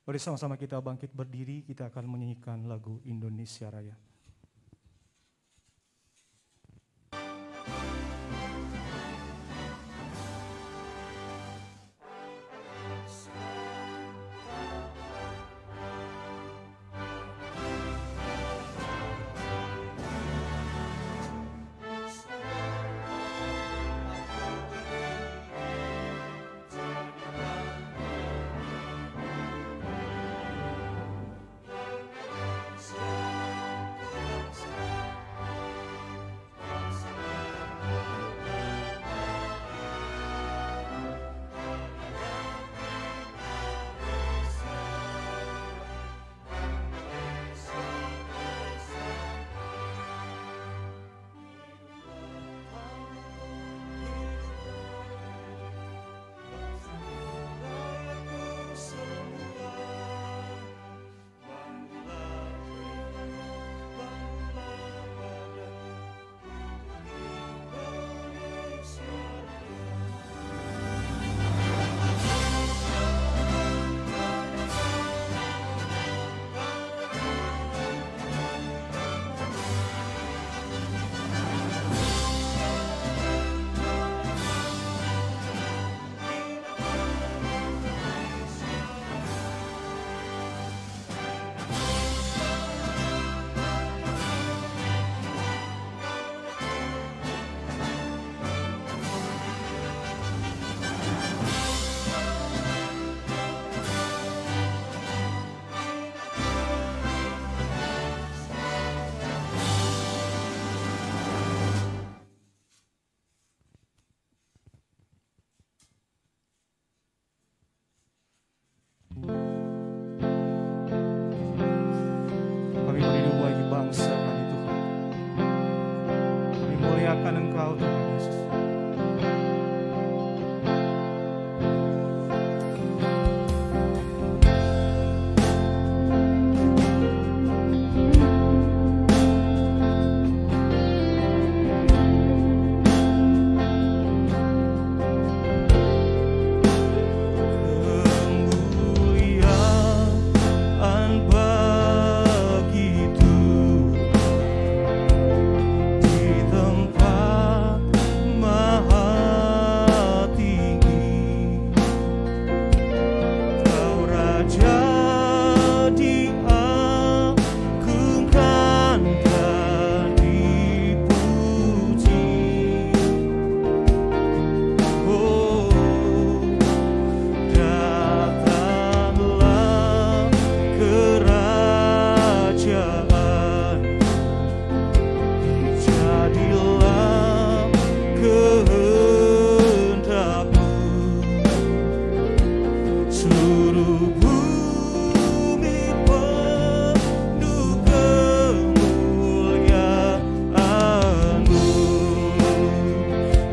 Mari sama-sama kita bangkit berdiri, kita akan menyanyikan lagu Indonesia Raya.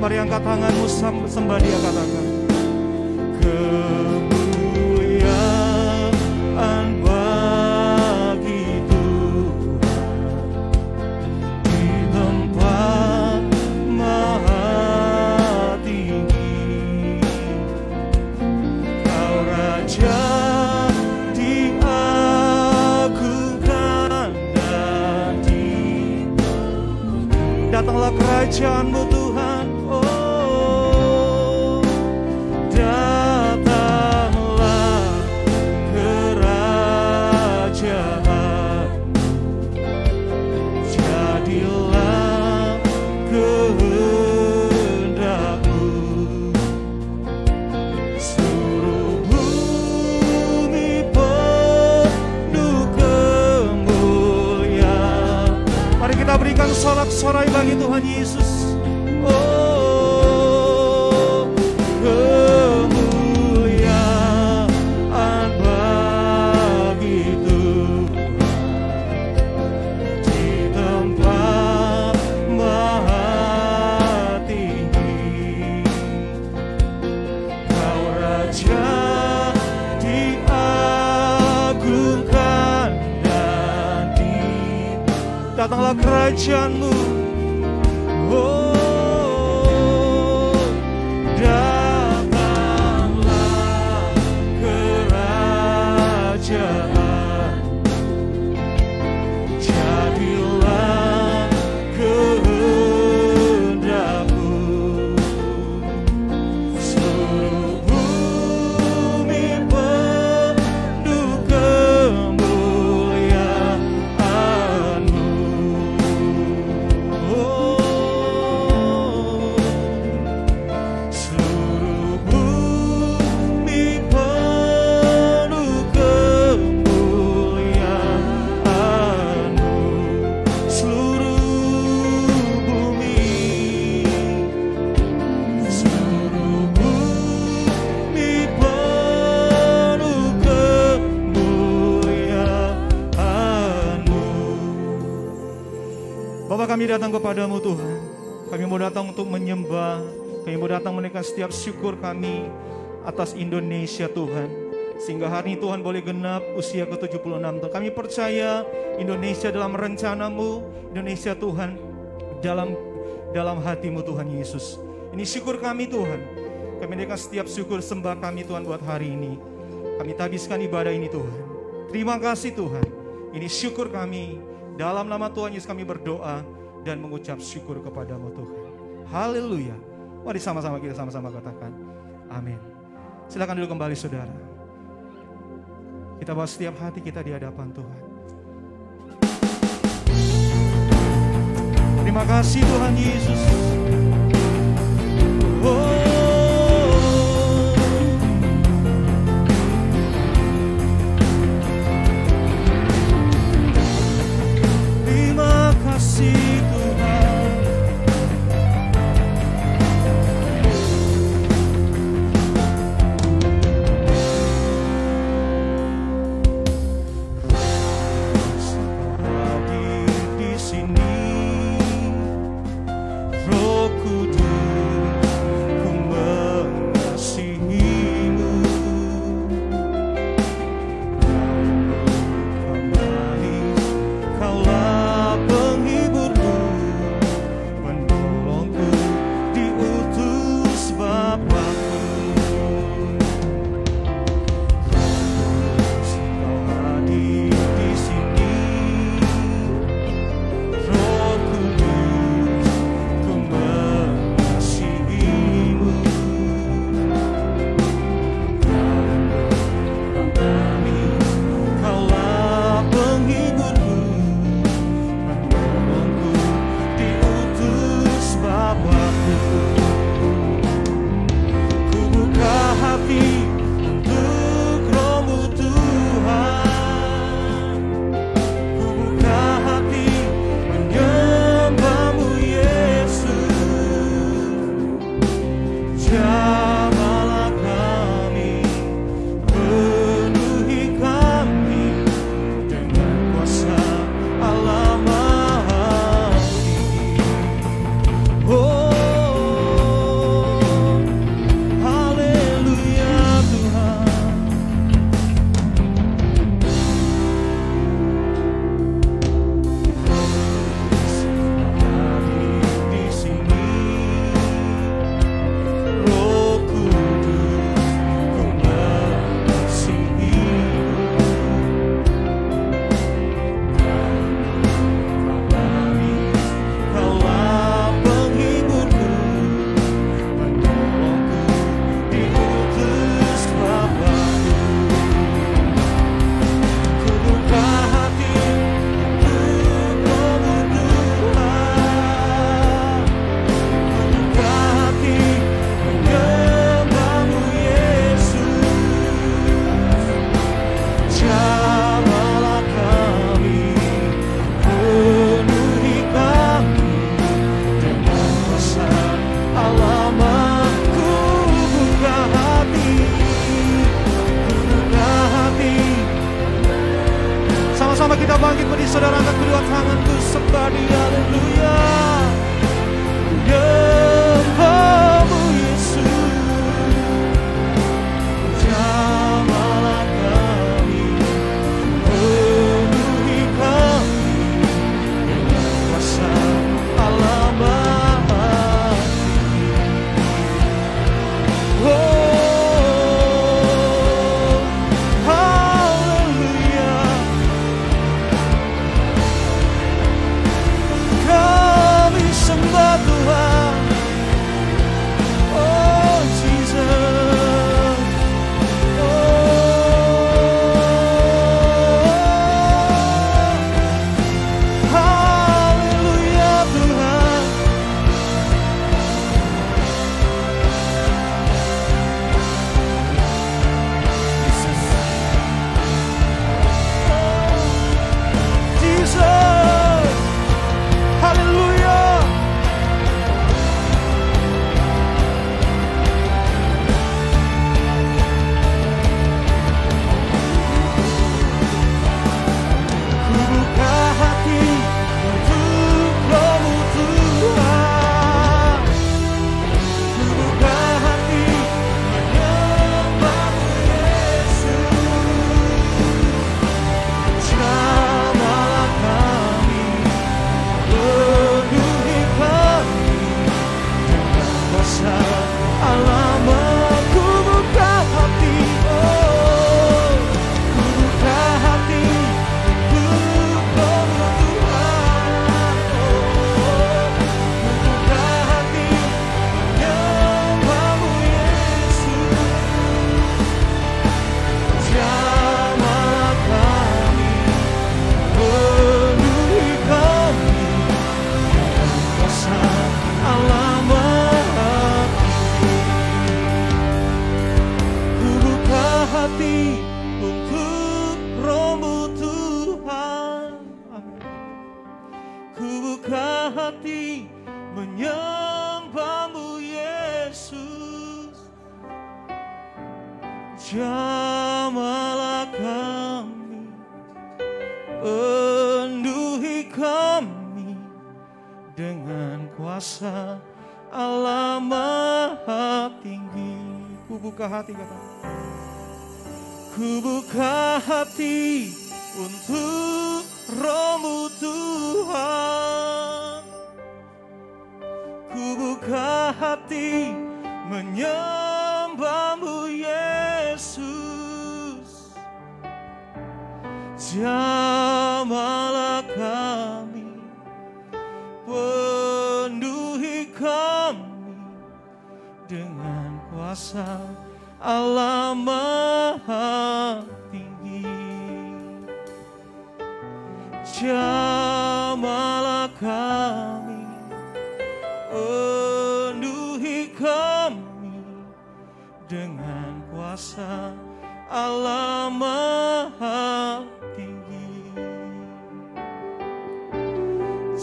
Mari angkat tanganmu, sembah Dia, katakan kemuliaan bagi Tuhan di tempat maha tinggi. Kau Raja diagungkan dan datanglah kerajaan-Mu Tuhan. Sorak-sorai bagi Tuhan Yesus. Oh, kemuliaan bagi Tuhan di tempat maha tinggi. Kau Raja diagungkan dan datanglah kerajaan-Mu. Oh, datanglah kerajaan datang kepadamu Tuhan. Kami mau datang untuk menyembah. Kami mau datang menaikkan setiap syukur kami atas Indonesia Tuhan. Sehingga hari ini Tuhan boleh genap usia ke-76 Tuhan. Kami percaya Indonesia dalam rencanamu. Indonesia Tuhan dalam hatimu Tuhan Yesus. Ini syukur kami Tuhan. Kami menaikkan setiap syukur sembah kami Tuhan buat hari ini. Kami tabiskan ibadah ini Tuhan. Terima kasih Tuhan. Ini syukur kami. Dalam nama Tuhan Yesus kami berdoa dan mengucap syukur kepadamu Tuhan. Haleluya. Mari sama-sama kita sama-sama katakan amin. Silakan duduk kembali saudara. Kita bawa setiap hati kita di hadapan Tuhan. Terima kasih Tuhan Yesus. Terima kasih Tuhan. Hadir di sini, Roh menyembahmu Yesus. Jamahlah kami, penuhi kami dengan kuasa Allah Maha Tinggi. Ku buka hati, kata. Ku buka hati untuk Roh-Mu Tuhan. Ku buka hati menyembahmu Yesus. Jamahlah kami, penuhi kami dengan kuasa Allah Maha Tinggi. Jamahlah kami, penuhi kami dengan kuasa Allah Maha Tinggi.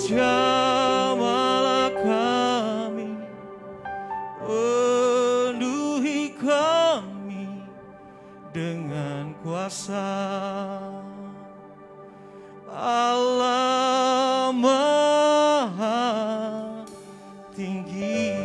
Jamahlah kami, penuhi kami dengan kuasa Allah Maha Tinggi.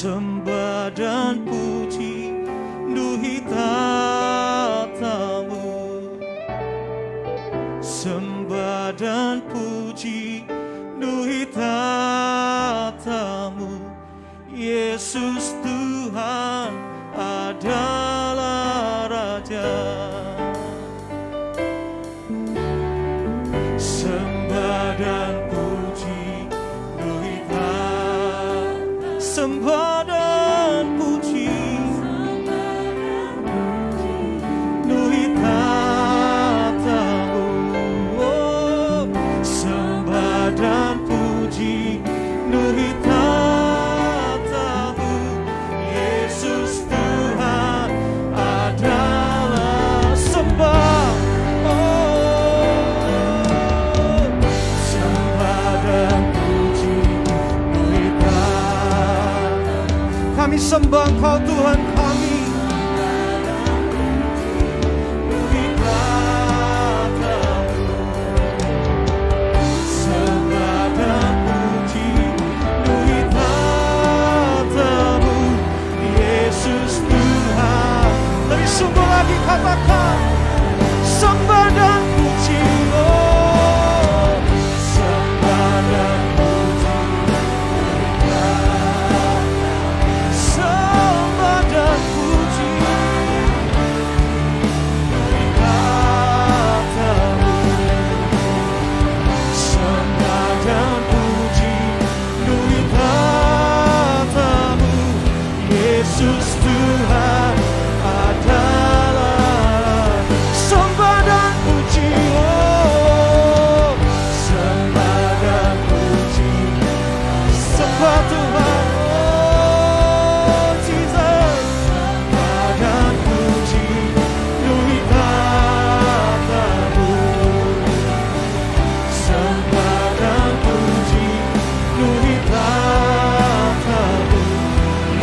Sembah dan puji duhi tatamu. Sembah dan puji duhi tatamu. Yesus Tuhan adalah Raja. Sembah dan puji duhi tatamu. Sembah dan puji duhi tatamu. Oh, sembah dan puji duhi tatamu. Yesus Tuhan adalah sembah. Oh, sembah dan puji duhi tatamu. Kami sembah Engkau Tuhan kami. Sungguh lagi katakan sembah dan puji, oh sembah dan puji, sembah dan puji, katamu sembah dan puji, nuri katamu, Yesus Tuhan adalah sembah dan puji, oh sembah dan puji, sembah Tuhan, oh Jesus, sembah dan puji, nuri katamu, sembah dan puji, nuri katamu,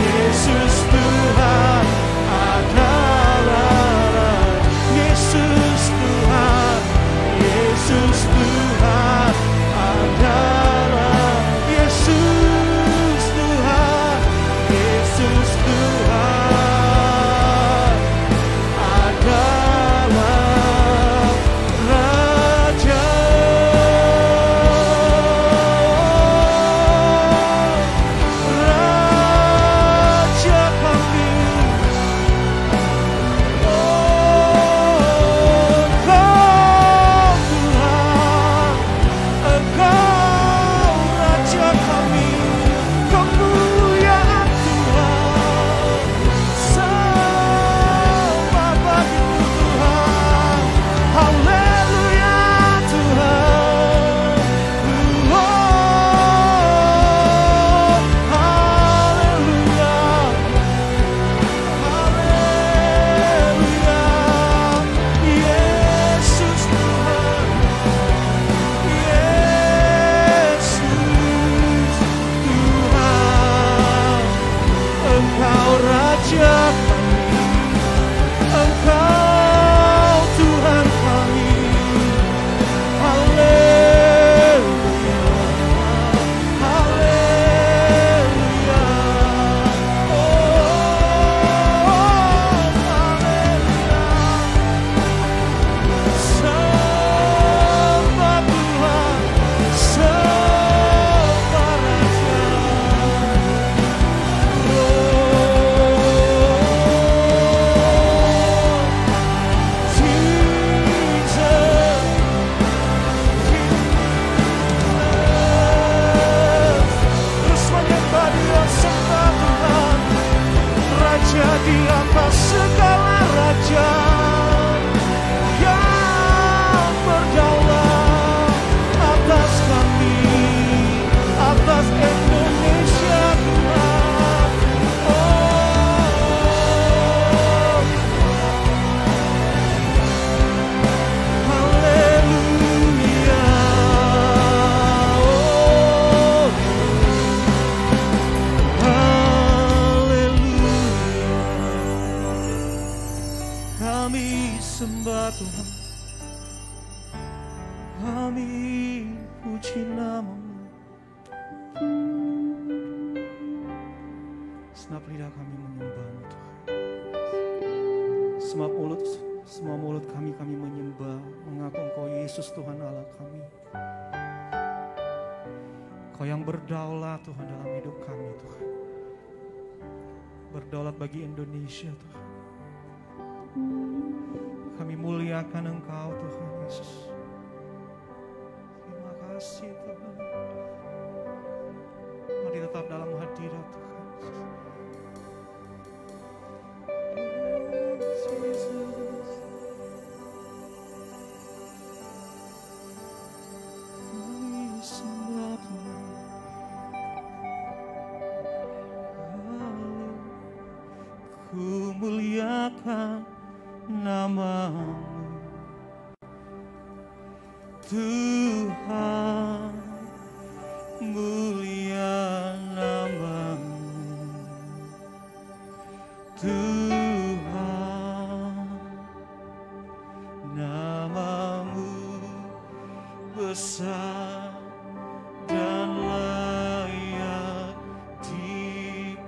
Yesus Tuhan adalah, Yesus Tuhan, Yesus Tuhan adalah, Yesus Tuhan, Yesus Tuhan adalah Raja. Raja kami, Engkau Raja kami, kemuliaan Tuhan, sembah bagimu Tuhan, haleluya Tuhan, oh haleluya, haleluya, Yesus Tuhan, Yesus Tuhan, Engkau Raja kami, Engkau Tuhan kami, haleluya, haleluya, oh haleluya, sembah Tuhan, sembah Raja, terus menyembah Dia, sembah Tuhan, Raja di atas segala raja, yang berdaulat atas kami, atas Indonesia Tuhan, oh haleluya, oh haleluya, kami sembah Tuhan, kami puji nama-Mu. Senap lidah kami menyembah-Mu Tuhan, semua mulut kami menyembah, mengaku Engkau Yesus Tuhan Allah kami, Kau yang berdaulat Tuhan dalam hidup kami Tuhan, berdaulat bagi Indonesia Tuhan. Kami muliakan Engkau Tuhan Yesus. Terima kasih Tuhan. Mari tetap dalam hadirat Tuhan Yesus. Kami sembah Tuhan. Ku muliakan nama-Mu Tuhan, mulia nama-Mu Tuhan, nama-Mu besar dan layak dipuji.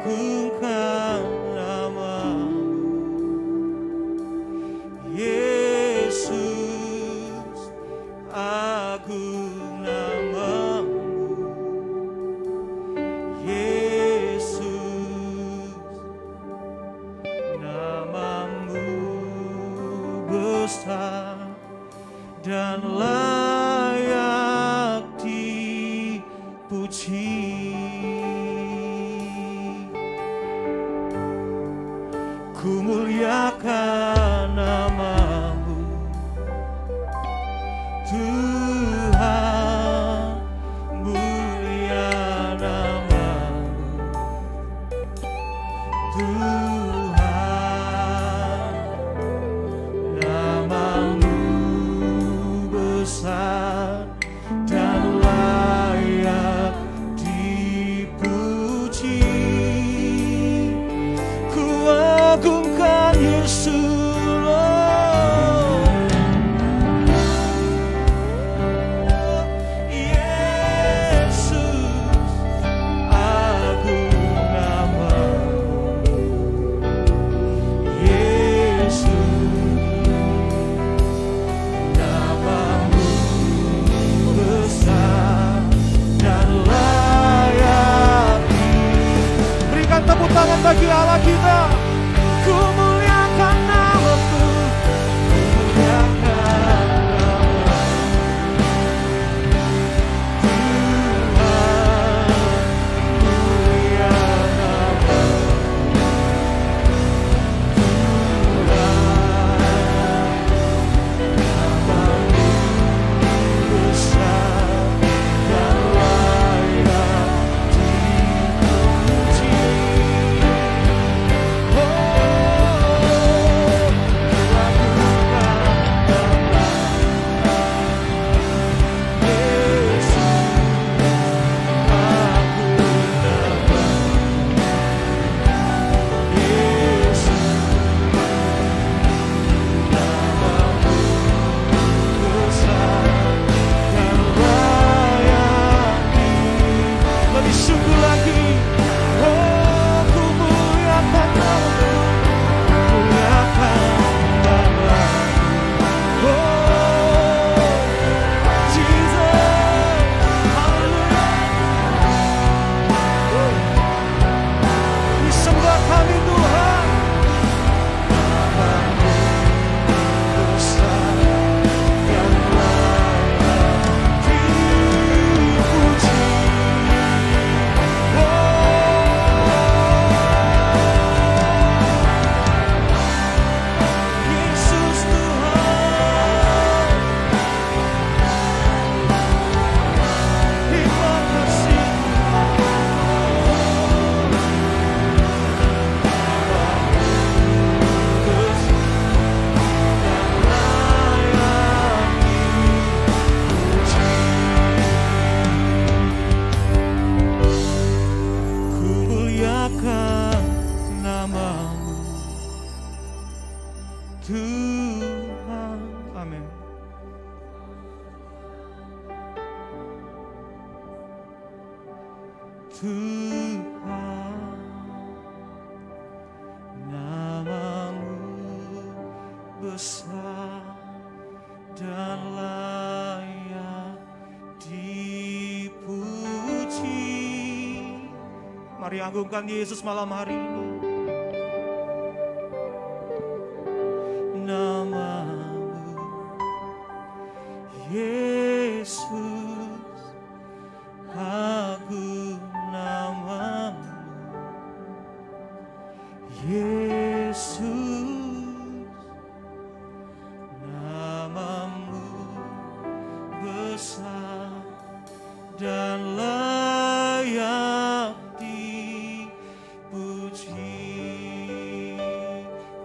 agungkan nama-Mu. Yesus, agung nama-Mu. Yesus, nama-Mu besar dan layak dipuji. Ku muliakan nama-Mu, Tuhan, mulia nama-Mu, Tuhan, nama-Mu besar dan layak dipuji. Ku agungkan Yesus, Yesus, agung nama-Mu. Yesus, nama-Mu besar dan layak. Berikan tepuk tangan bagi Allah kita. Ku muliakan nama-Mu, ku muliakan nama-Mu, Tuhan, mulia nama-Mu, Tuhan, nama-Mu besar dan layak dipuji. Lebih sungguh lagi, oh ku muliakan nama-Mu, muliakan nama-Mu, oh Jesus, haleluya. Disembah kami Tuhan, nama-Mu besar dan layak dipuji. Yesus Tuhan, terima kasih. Ku muliakan nama-Mu, Tuhan. Amin. Tuhan, nama-Mu besar dan layak dipuji. Mari agungkan Yesus malam hari ini. Nama-Mu, Yesus, agung nama-Mu, Yesus, nama-Mu besar dan layak dipuji.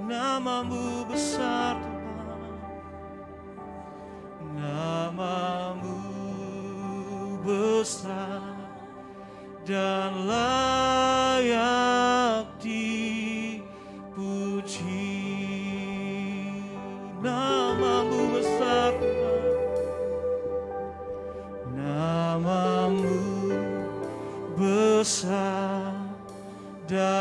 Nama-Mu besar Tuhan, nama-Mu besar dan layak dipuji. Nama-Mu besar Tuhan, nama-Mu besar dan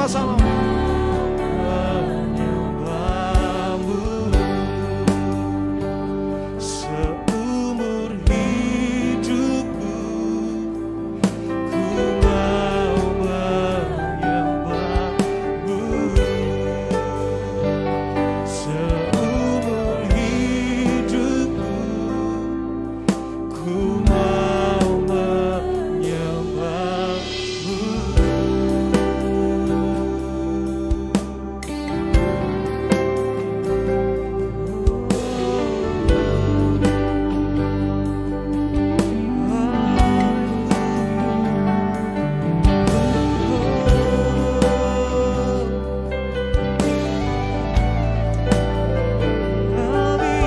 bersama-sama. Menyembahmu seumur hidupku, ku mau menyembahmu seumur hidupku, ku mau menyembahmu. Kami sembah Tuhan, kami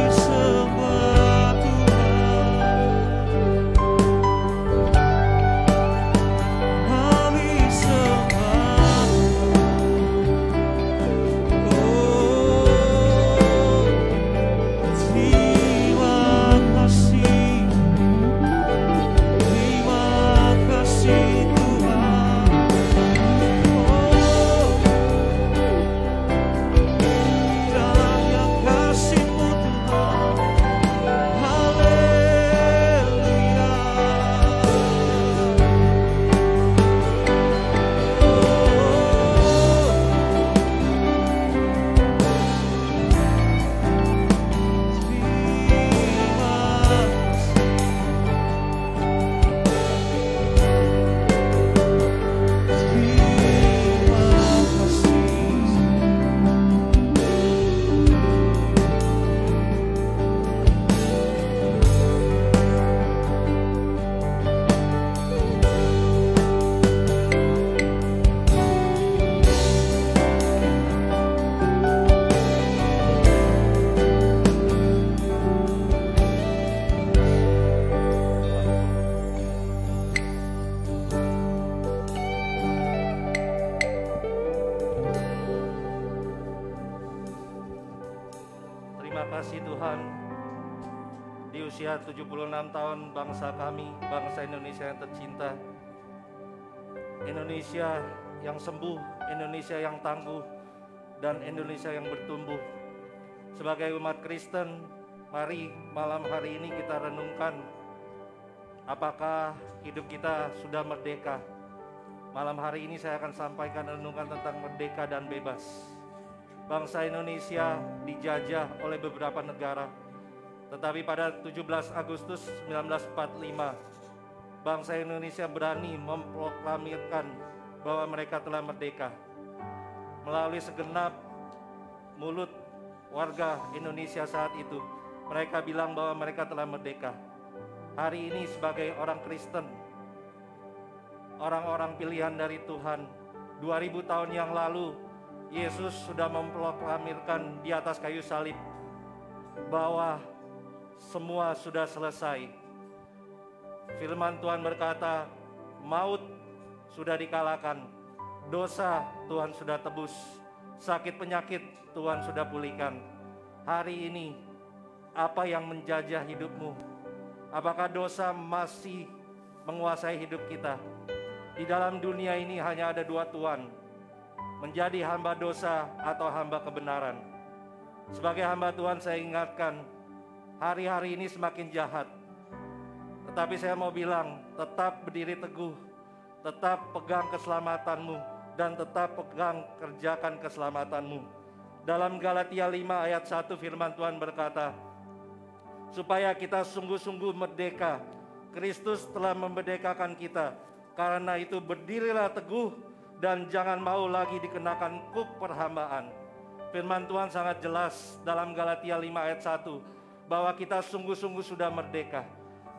sembah. Terima kasih Tuhan. Dalam yang kasih-Mu Tuhan, haleluya. Terima kasih Tuhan, di usia 76 tahun bangsa kami, bangsa Indonesia yang tercinta, Indonesia yang sembuh, Indonesia yang tangguh, dan Indonesia yang bertumbuh. Sebagai umat Kristen, mari malam hari ini kita renungkan apakah hidup kita sudah merdeka. Malam hari ini saya akan sampaikan renungan tentang merdeka dan bebas. Bangsa Indonesia dijajah oleh beberapa negara, tetapi pada 17 Agustus 1945, bangsa Indonesia berani memproklamirkan bahwa mereka telah merdeka. Melalui segenap mulut warga Indonesia saat itu, mereka bilang bahwa mereka telah merdeka. Hari ini sebagai orang Kristen, orang-orang pilihan dari Tuhan, 2000 tahun yang lalu, Yesus sudah memproklamirkan di atas kayu salib bahwa semua sudah selesai. Firman Tuhan berkata, maut sudah dikalahkan, dosa Tuhan sudah tebus, sakit penyakit Tuhan sudah pulihkan. Hari ini, apa yang menjajah hidupmu? Apakah dosa masih menguasai hidup kita? Di dalam dunia ini hanya ada dua Tuhan, menjadi hamba dosa atau hamba kebenaran. Sebagai hamba Tuhan saya ingatkan, hari-hari ini semakin jahat. Tetapi saya mau bilang, tetap berdiri teguh, tetap pegang keselamatanmu, dan tetap pegang kerjakan keselamatanmu. Dalam Galatia 5 ayat 1 firman Tuhan berkata, supaya kita sungguh-sungguh merdeka, Kristus telah memerdekakan kita. Karena itu berdirilah teguh, dan jangan mau lagi dikenakan kuk perhambaan. Firman Tuhan sangat jelas dalam Galatia 5 ayat 1 bahwa kita sungguh-sungguh sudah merdeka.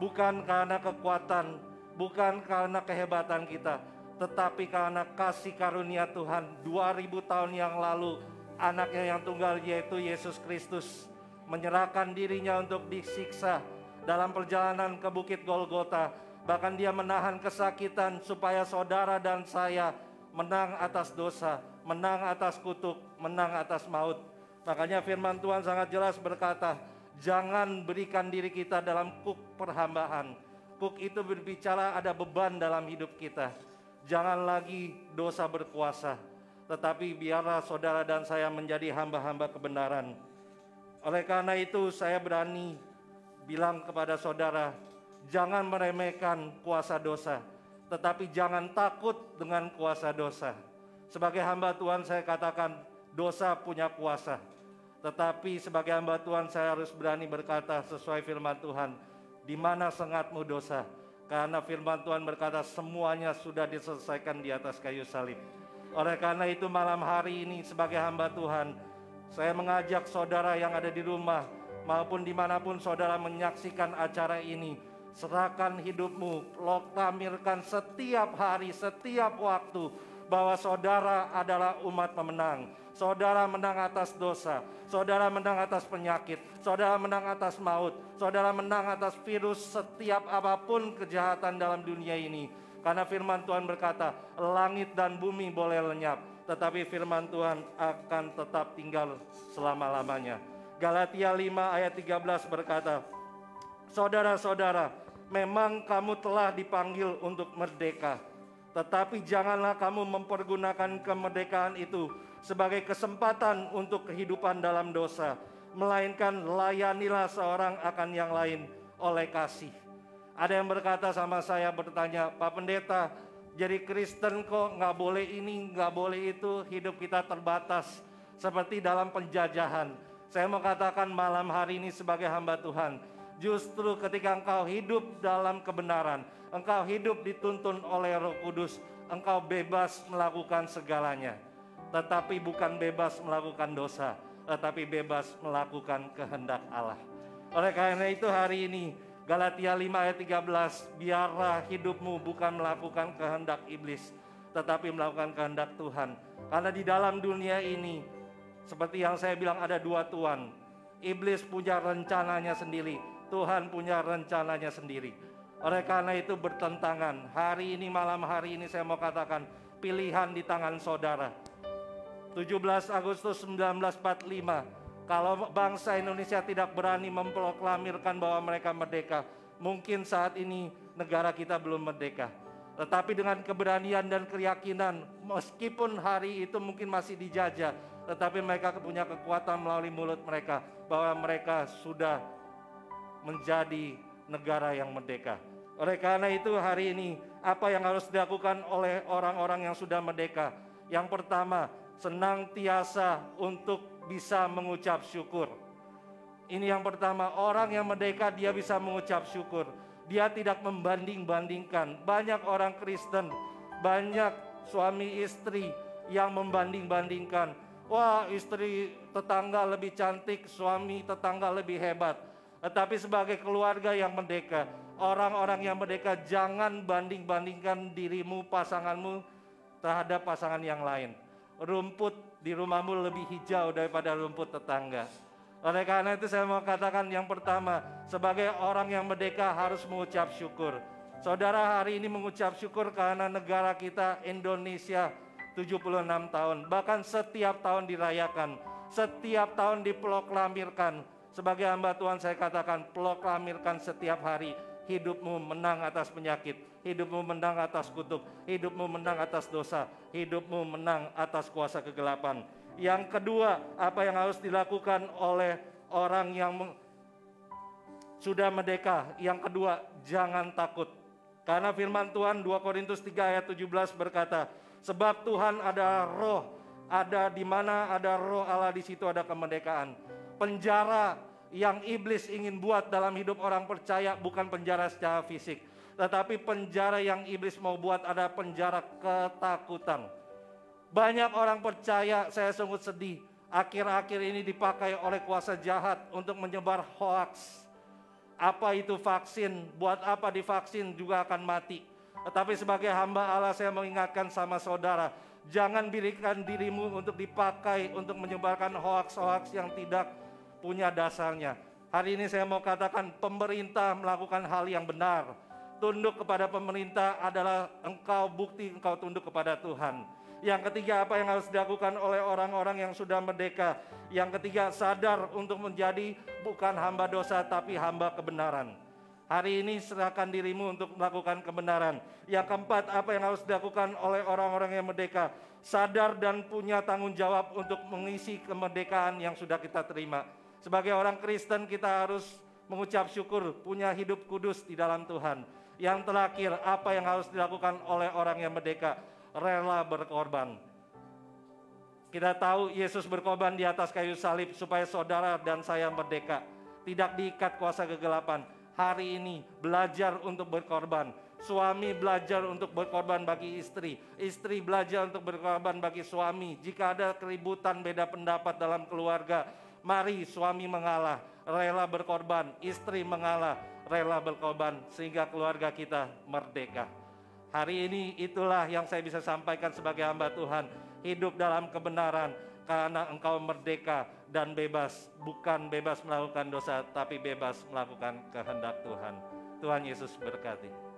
Bukan karena kekuatan, bukan karena kehebatan kita, tetapi karena kasih karunia Tuhan. 2000 tahun yang lalu, anaknya yang tunggal yaitu Yesus Kristus menyerahkan dirinya untuk disiksa dalam perjalanan ke Bukit Golgota. Bahkan dia menahan kesakitan supaya saudara dan saya menang atas dosa, menang atas kutuk, menang atas maut. Makanya firman Tuhan sangat jelas berkata, jangan berikan diri kita dalam kuk perhambaan. Kuk itu berbicara ada beban dalam hidup kita. Jangan lagi dosa berkuasa. tetapi biarlah saudara dan saya menjadi hamba-hamba kebenaran. Oleh karena itu saya berani bilang kepada saudara, jangan meremehkan kuasa dosa, tetapi jangan takut dengan kuasa dosa. Sebagai hamba Tuhan saya katakan, dosa punya kuasa. Tetapi sebagai hamba Tuhan saya harus berani berkata sesuai firman Tuhan, di mana sengatmu dosa? Karena firman Tuhan berkata semuanya sudah diselesaikan di atas kayu salib. Oleh karena itu malam hari ini sebagai hamba Tuhan, saya mengajak saudara yang ada di rumah maupun dimanapun saudara menyaksikan acara ini, serahkan hidupmu, proklamirkan setiap hari, setiap waktu bahwa saudara adalah umat pemenang. Saudara menang atas dosa, saudara menang atas penyakit, saudara menang atas maut, saudara menang atas virus, setiap apapun kejahatan dalam dunia ini. Karena firman Tuhan berkata, langit dan bumi boleh lenyap, tetapi firman Tuhan akan tetap tinggal selama-lamanya. Galatia 5 ayat 13 berkata, saudara-saudara, memang kamu telah dipanggil untuk merdeka, tetapi janganlah kamu mempergunakan kemerdekaan itu sebagai kesempatan untuk kehidupan dalam dosa, melainkan layanilah seorang akan yang lain oleh kasih. Ada yang berkata sama saya, bertanya, Pak Pendeta, jadi Kristen kok nggak boleh ini, nggak boleh itu, hidup kita terbatas seperti dalam penjajahan. Saya mau katakan malam hari ini sebagai hamba Tuhan, justru ketika engkau hidup dalam kebenaran, engkau hidup dituntun oleh Roh Kudus, engkau bebas melakukan segalanya. Tetapi bukan bebas melakukan dosa, tetapi bebas melakukan kehendak Allah. Oleh karena itu hari ini, Galatia 5 ayat 13, biarlah hidupmu bukan melakukan kehendak iblis, tetapi melakukan kehendak Tuhan. Karena di dalam dunia ini, seperti yang saya bilang, ada dua tuan. Iblis punya rencananya sendiri, Tuhan punya rencananya sendiri. Oleh karena itu bertentangan. Hari ini, malam hari ini saya mau katakan, pilihan di tangan saudara. 17 Agustus 1945, kalau bangsa Indonesia tidak berani memproklamirkan bahwa mereka merdeka, mungkin saat ini negara kita belum merdeka. Tetapi dengan keberanian dan keyakinan, meskipun hari itu mungkin masih dijajah, tetapi mereka punya kekuatan melalui mulut mereka, bahwa mereka sudah menjadi negara yang merdeka. Oleh karena itu hari ini, apa yang harus dilakukan oleh orang-orang yang sudah merdeka? Yang pertama, senantiasa untuk bisa mengucap syukur. Ini yang pertama, orang yang merdeka dia bisa mengucap syukur. Dia tidak membanding-bandingkan. Banyak orang Kristen, banyak suami istri yang membanding-bandingkan. Wah, istri tetangga lebih cantik, suami tetangga lebih hebat. Tetapi sebagai keluarga yang merdeka, orang-orang yang merdeka, jangan banding-bandingkan dirimu, pasanganmu terhadap pasangan yang lain. Rumput di rumahmu lebih hijau daripada rumput tetangga. Oleh karena itu saya mau katakan yang pertama, sebagai orang yang merdeka harus mengucap syukur. Saudara hari ini mengucap syukur karena negara kita Indonesia 76 tahun. Bahkan setiap tahun dirayakan, setiap tahun diproklamirkan. Sebagai hamba Tuhan saya katakan, proklamirkan setiap hari. Hidupmu menang atas penyakit, hidupmu menang atas kutuk, hidupmu menang atas dosa, hidupmu menang atas kuasa kegelapan. Yang kedua, apa yang harus dilakukan oleh orang yang sudah merdeka? Yang kedua, jangan takut. Karena firman Tuhan 2 Korintus 3 ayat 17 berkata, sebab Tuhan ada roh, ada di mana ada roh Allah, di situ ada kemerdekaan. Penjara yang iblis ingin buat dalam hidup orang percaya bukan penjara secara fisik, tetapi penjara yang iblis mau buat ada penjara ketakutan. Banyak orang percaya, saya sungguh sedih, akhir-akhir ini dipakai oleh kuasa jahat untuk menyebar hoaks. Apa itu vaksin? Buat apa divaksin juga akan mati. Tetapi sebagai hamba Allah saya mengingatkan sama saudara, jangan berikan dirimu untuk dipakai untuk menyebarkan hoaks-hoaks yang tidak punya dasarnya. Hari ini saya mau katakan, pemerintah melakukan hal yang benar. Tunduk kepada pemerintah adalah engkau bukti engkau tunduk kepada Tuhan. Yang ketiga, apa yang harus dilakukan oleh orang-orang yang sudah merdeka? Yang ketiga, sadar untuk menjadi bukan hamba dosa tapi hamba kebenaran. Hari ini serahkan dirimu untuk melakukan kebenaran. Yang keempat, apa yang harus dilakukan oleh orang-orang yang merdeka? Sadar dan punya tanggung jawab untuk mengisi kemerdekaan yang sudah kita terima. Sebagai orang Kristen kita harus mengucap syukur, punya hidup kudus di dalam Tuhan. Yang terakhir, apa yang harus dilakukan oleh orang yang merdeka? Rela berkorban. Kita tahu Yesus berkorban di atas kayu salib supaya saudara dan saya merdeka. Tidak diikat kuasa kegelapan. Hari ini belajar untuk berkorban. Suami belajar untuk berkorban bagi istri. Istri belajar untuk berkorban bagi suami. Jika ada keributan beda pendapat dalam keluarga, mari suami mengalah, rela berkorban. Istri mengalah, rela berkorban. Sehingga keluarga kita merdeka. Hari ini itulah yang saya bisa sampaikan sebagai hamba Tuhan. Hidup dalam kebenaran karena engkau merdeka dan bebas. Bukan bebas melakukan dosa, tapi bebas melakukan kehendak Tuhan. Tuhan Yesus berkati.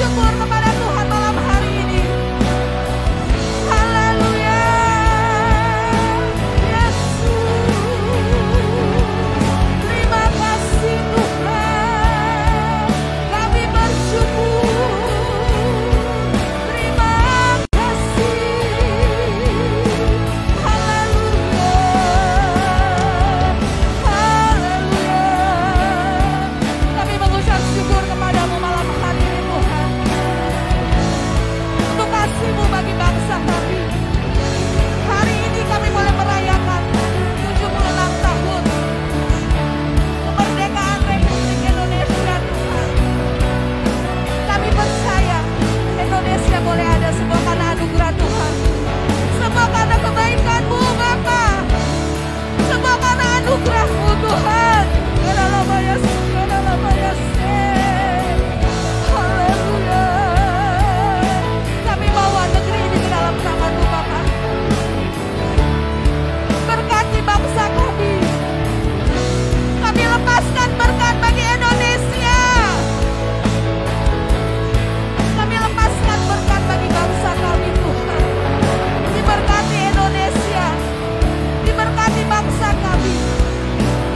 syukur kepada Tuhan malam hari ini. Haleluya. Yesus. Terima kasih Tuhan. Kami bersyukur. Terima kasih. Haleluya. Haleluya. Kami mengucap syukur kepadamu malam hari ini Tuhan. Untuk kasih-Mu bagi bangsa kami. Hari ini kami boleh merayakan 76 tahun kemerdekaan Republik Indonesia Tuhan. Kami percaya Indonesia boleh ada semua karena anugerah Tuhan. Semua karena kebaikan-Mu Bapa. Semua karena anugerah-Mu Tuhan. Haleluya. Kami bawa negeri ini ke dalam tangan-Mu Bapa. Berkati bangsa kami. Kami lepaskan berkat bagi Indonesia. Kami lepaskan berkat bagi bangsa kami Tuhan. Diberkati Indonesia. Diberkati bangsa kami.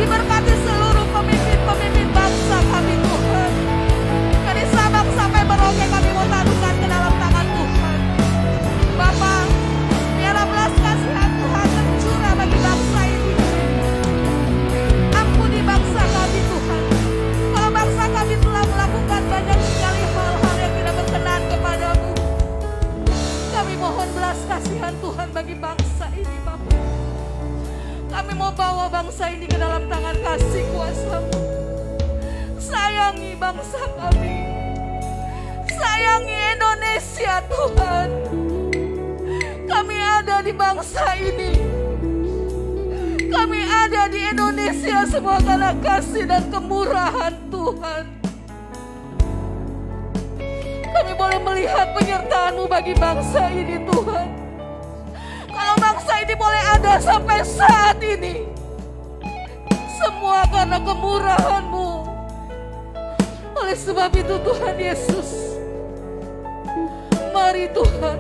Diberkati seluruh pemimpin-pemimpin bangsa kami Tuhan. Dari Sabang sampai Merauke kami mau taruhkan ke dalam tangan Tuhan. Bapa, biarlah belas kasihan Tuhan tercurah bagi bangsa ini. Ampuni bangsa kami Tuhan. Kalau bangsa kami telah melakukan banyak sekali hal-hal yang tidak berkenan kepadamu, kami mohon belas kasihan Tuhan bagi bangsa ini Bapa. Kami mau bawa bangsa ini ke dalam tangan kasih kuasa-Mu. Sayangi bangsa kami. Sayangi Indonesia Tuhan. Kami ada di bangsa ini. Kami ada di Indonesia semua karena kasih dan kemurahan Tuhan. Kami boleh melihat penyertaan-Mu bagi bangsa ini Tuhan. Kalau bangsa ini boleh ada sampai saat ini, semua karena kemurahan-Mu. Oleh sebab itu Tuhan Yesus, mari Tuhan,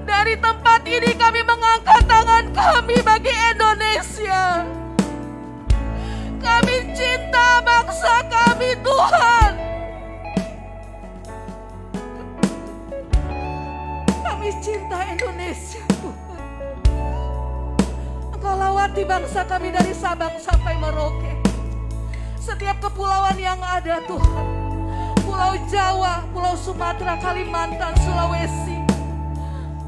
dari tempat ini kami mengangkat tangan kami bagi Indonesia. Kami cinta bangsa kami Tuhan. Kami cinta Indonesia Tuhan. Engkau lawati bangsa kami dari Sabang sampai Merauke. Setiap kepulauan yang ada Tuhan. Pulau Jawa, Pulau Sumatera, Kalimantan, Sulawesi,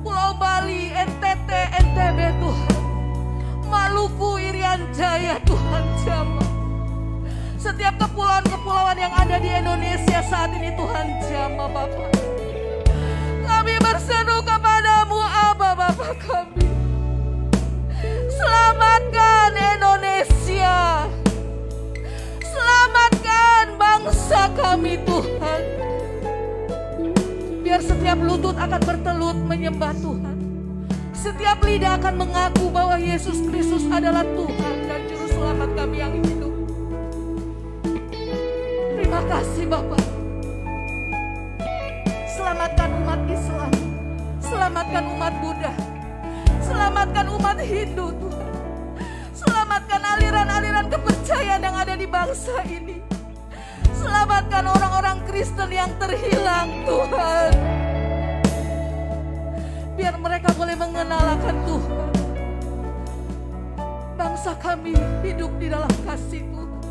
Pulau Bali, NTT, NTB Tuhan. Maluku, Irian Jaya Tuhan jamah. Setiap kepulauan-kepulauan yang ada di Indonesia saat ini Tuhan jamah Bapa. Kami berseru kepadamu Aba Bapa kami. Selamatkan Indonesia. Selamatkan bangsa kami Tuhan. Biar setiap lutut akan bertelut menyembah Tuhan. Setiap lidah akan mengaku bahwa Yesus Kristus adalah Tuhan dan Juru Selamat kami yang hidup. Terima kasih Bapa. Selamatkan umat Islam. Selamatkan umat Buddha. Selamatkan umat Hindu Tuhan. Selamatkan aliran-aliran kepercayaan yang ada di bangsa ini. Selamatkan orang-orang Kristen yang terhilang Tuhan. Biar mereka boleh mengenal akan Tuhan. Bangsa kami hidup di dalam kasih Tuhan.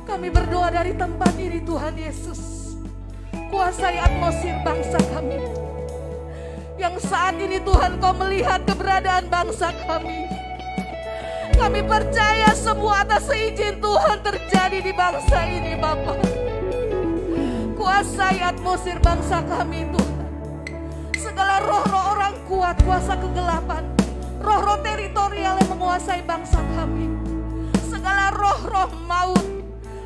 Kami berdoa dari tempat ini Tuhan Yesus. Kuasai atmosfer bangsa kami. Yang saat ini Tuhan Kau melihat keberadaan bangsa kami. Kami percaya semua atas seizin Tuhan terjadi di bangsa ini Bapa. Kuasai atmosfer bangsa kami Tuhan. Segala roh-roh orang kuat, kuasa kegelapan, roh-roh teritorial yang menguasai bangsa kami. Segala roh-roh maut,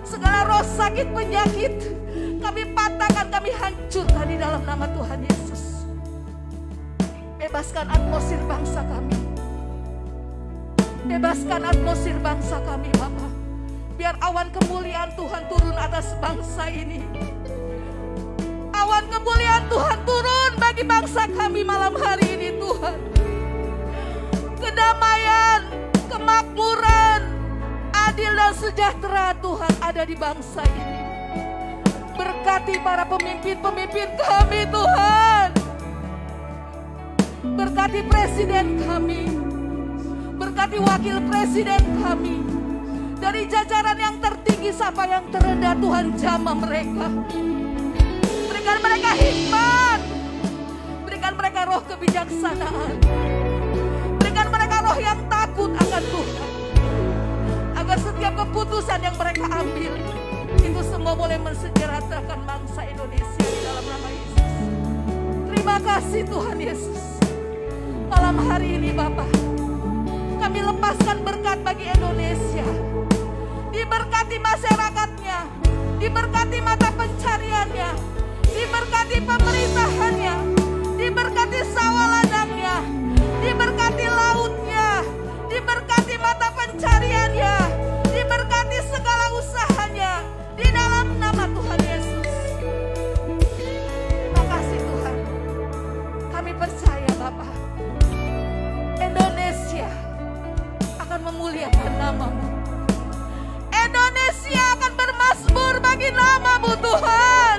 segala roh sakit penyakit, kami patahkan, kami hancurkan di dalam nama Tuhan Yesus. Bebaskan atmosfer bangsa kami. Bebaskan atmosfer bangsa kami Bapa. Biar awan kemuliaan Tuhan turun atas bangsa ini. kemuliaan Tuhan turun bagi bangsa kami malam hari ini Tuhan. Kedamaian, kemakmuran, adil dan sejahtera Tuhan ada di bangsa ini. Berkati para pemimpin-pemimpin kami Tuhan. Berkati presiden kami. Berkati wakil presiden kami. Dari jajaran yang tertinggi sampai yang terendah Tuhan jamah mereka. Berikan mereka hikmat. Berikan mereka roh kebijaksanaan. Berikan mereka roh yang takut akan Tuhan. Agar setiap keputusan yang mereka ambil itu semua boleh mensejahterakan bangsa Indonesia di dalam nama Yesus. Terima kasih Tuhan Yesus. Malam hari ini Bapak, kami lepaskan berkat bagi Indonesia. Diberkati masyarakatnya, diberkati mata pencariannya, diberkati pemerintahannya, diberkati sawah ladangnya, diberkati lautnya, diberkati mata pencariannya, diberkati segala usahanya di dalam nama Tuhan Yesus. Terima kasih Tuhan. Kami percaya Bapak, Indonesia akan memuliakan nama-Mu. Indonesia akan bermasmur bagi nama-Mu Tuhan.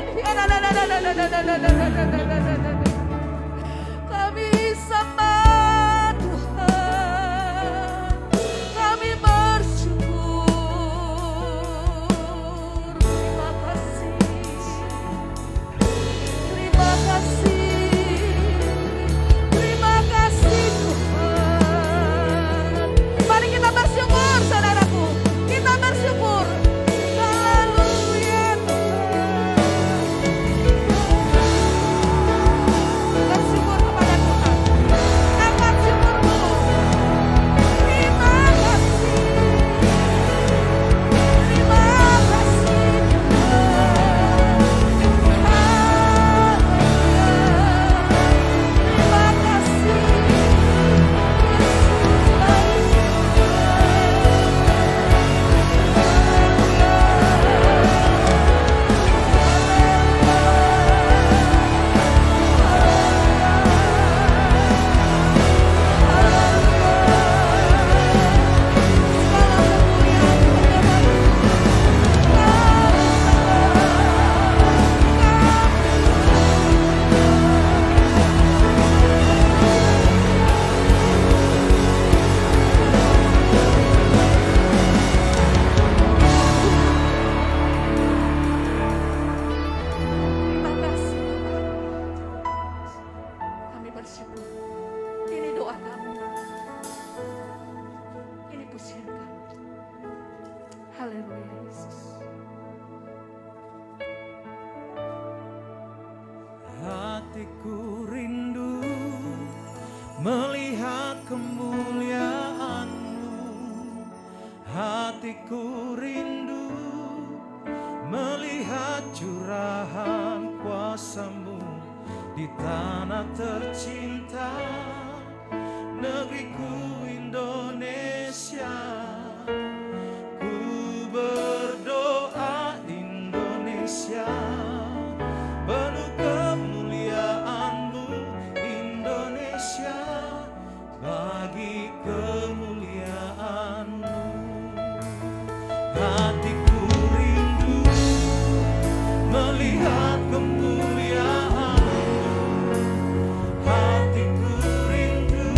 Kami sembah Tuhan. Kami bersyukur. Terima kasih. Terima kasih. Terima kasih Tuhan. Mari kita bersyukur saudaraku. Kita bersyukur. Haleluya Tuhan. Bersyukur kepada Tuhan. Angkat syukurmu. Terima kasih. Terima kasih Tuhan. Haleluya. Terima kasih. Terima kasih Bapak. Kami bersyukur. Ini doa kami. Ini pujian kami. Haleluya Yesus. Hatiku rindu melihat kemuliaan-Mu. Hatiku rindu melihat curahan kuasa-Mu di tanah tercinta, negeriku Indonesia. Ku berdoa Indonesia, penuh kemuliaan-Mu Indonesia, bagi kemuliaan-Mu. Hatiku rindu melihat kemuliaan-Mu. Hatiku rindu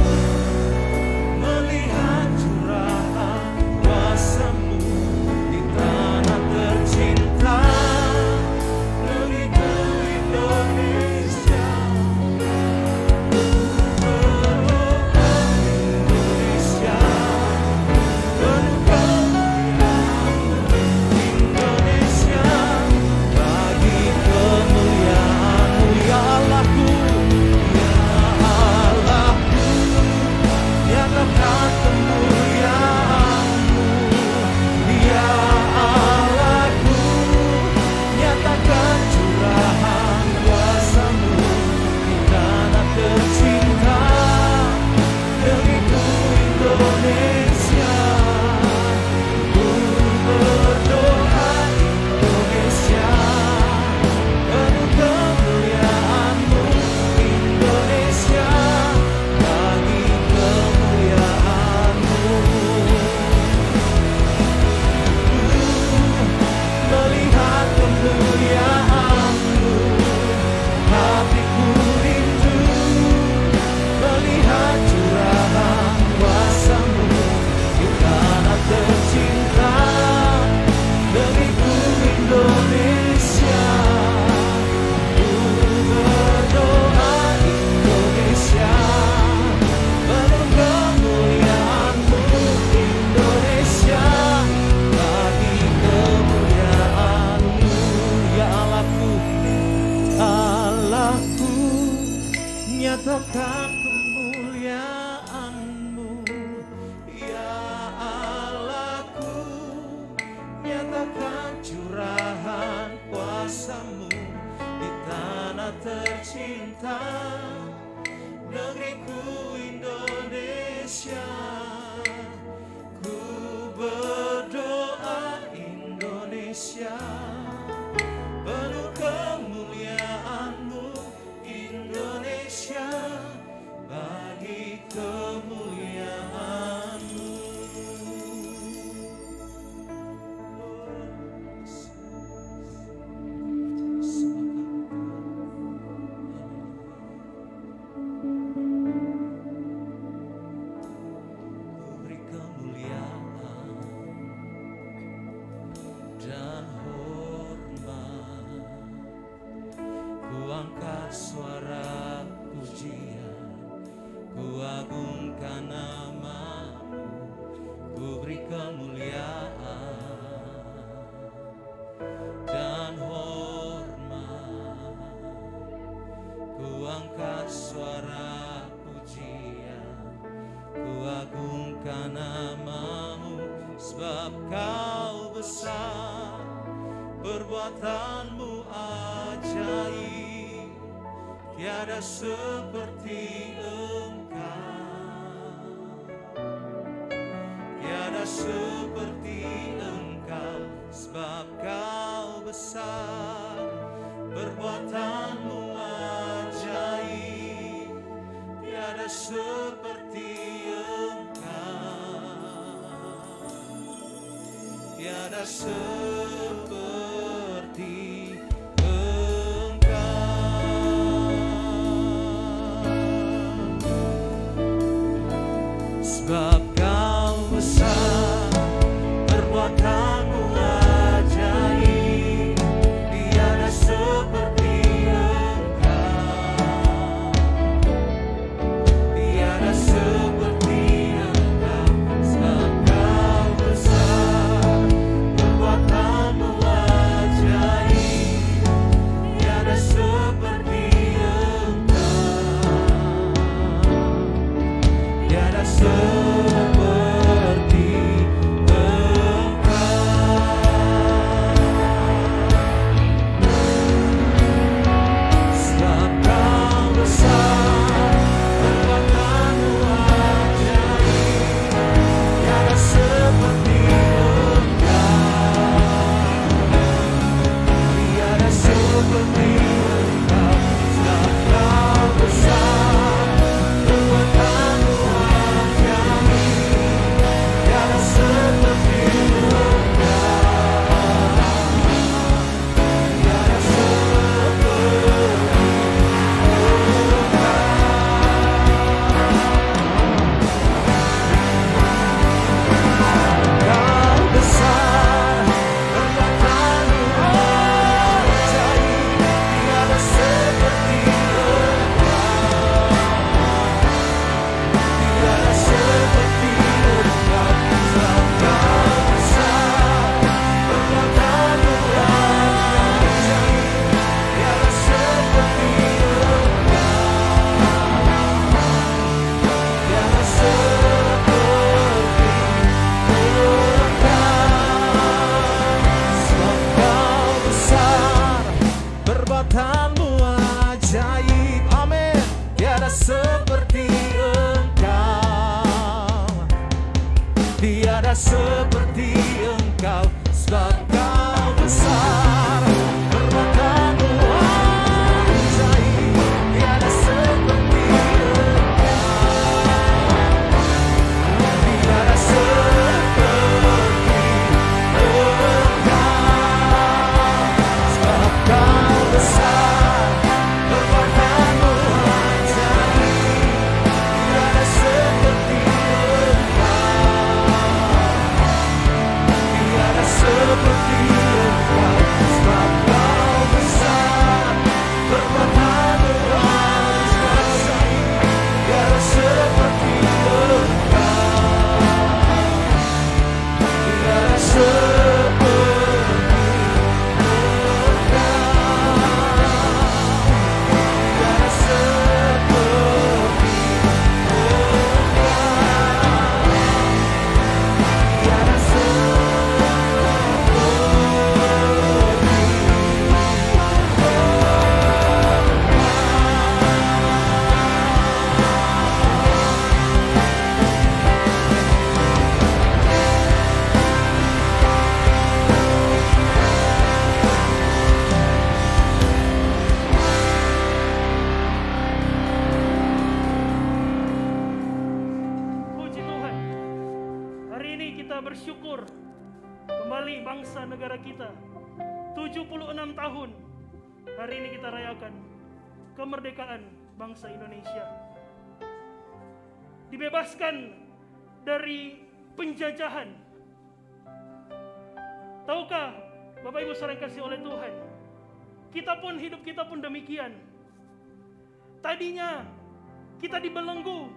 nyatakan kemuliaan-Mu, ya Allahku. Nyatakan curahan kuasa-Mu di tanah tercinta, negeriku Indonesia. Ku berdoa Indonesia, penuh kemuliaan-Mu Indonesia, bagi kemuliaan-Mu. Beri kemuliaan dan hormat, ku angkat suara pujian, ku agungkan nama-Mu, ku beri kemuliaan dan hormat, ku angkat suara pujian, ku agungkan nama-Mu, sebab Kau besar, perbuatan-Mu ajaib, tiada seperti Engkau, tiada seperti Engkau, sebab Kau besar, perbuatan-Mu ajaib, tiada seperti Engkau, tiada seperti sebab Kau besar, perbuatan-Mu ajaib, tiada seperti Engkau, tiada seperti Engkau, sebab Kau besar, perbuatan-Mu ajaib, tiada seperti Engkau, tiada seperti tiada seperti Engkau, sebab Kau besar, perbuatan-Mu ajaib, tiada seperti Engkau, tiada seperti Engkau, sebab Kau besar, perbuatan-Mu ajaib, tiada seperti Engkau, tiada seperti kembali bangsa negara kita. 76 tahun hari ini kita rayakan kemerdekaan bangsa Indonesia. Dibebaskan dari penjajahan. Tahukah Bapak Ibu saudara yang kasih oleh Tuhan, hidup kita pun demikian. Tadinya kita dibelenggu,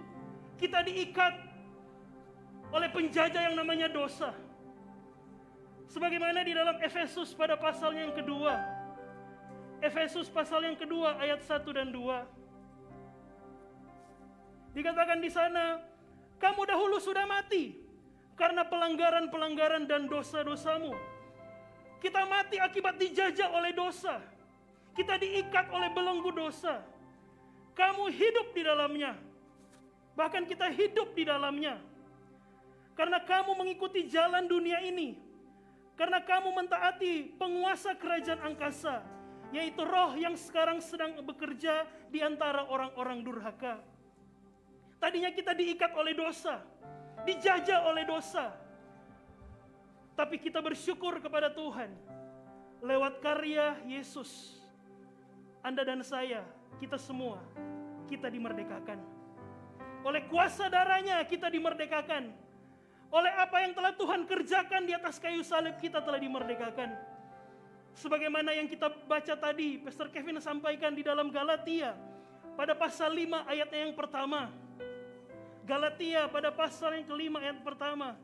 kita diikat oleh penjajah yang namanya dosa. Sebagaimana di dalam Efesus pada pasalnya yang kedua. Efesus pasal yang kedua ayat 1 dan 2. Dikatakan di sana, kamu dahulu sudah mati karena pelanggaran-pelanggaran dan dosa-dosamu. Kita mati akibat dijajah oleh dosa. Kita diikat oleh belenggu dosa. Kamu hidup di dalamnya. Bahkan kita hidup di dalamnya. Karena kamu mengikuti jalan dunia ini. Karena kamu mentaati penguasa kerajaan angkasa, yaitu roh yang sekarang sedang bekerja di antara orang-orang durhaka. Tadinya kita diikat oleh dosa, dijajah oleh dosa. Tapi kita bersyukur kepada Tuhan. Lewat karya Yesus, Anda dan saya, kita semua, kita dimerdekakan. Oleh kuasa darahnya kita dimerdekakan. Oleh apa yang telah Tuhan kerjakan di atas kayu salib kita telah dimerdekakan. Sebagaimana yang kita baca tadi, Pastor Kevin sampaikan di dalam Galatia pada pasal 5 ayatnya yang pertama. Galatia pada pasal yang kelima ayat pertama.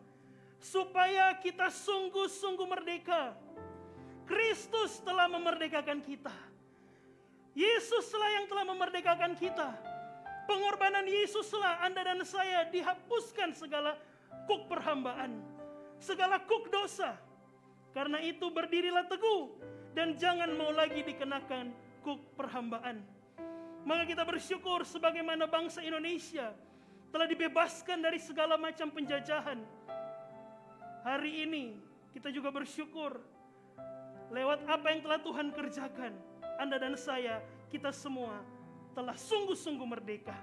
Supaya kita sungguh-sungguh merdeka. Kristus telah memerdekakan kita. Yesuslah yang telah memerdekakan kita. Pengorbanan Yesuslah Anda dan saya dihapuskan segala kuk perhambaan, segala kuk dosa. Karena itu berdirilah teguh dan jangan mau lagi dikenakan kuk perhambaan. Maka kita bersyukur sebagaimana bangsa Indonesia telah dibebaskan dari segala macam penjajahan. Hari ini kita juga bersyukur lewat apa yang telah Tuhan kerjakan. Anda dan saya, kita semua telah sungguh-sungguh merdeka.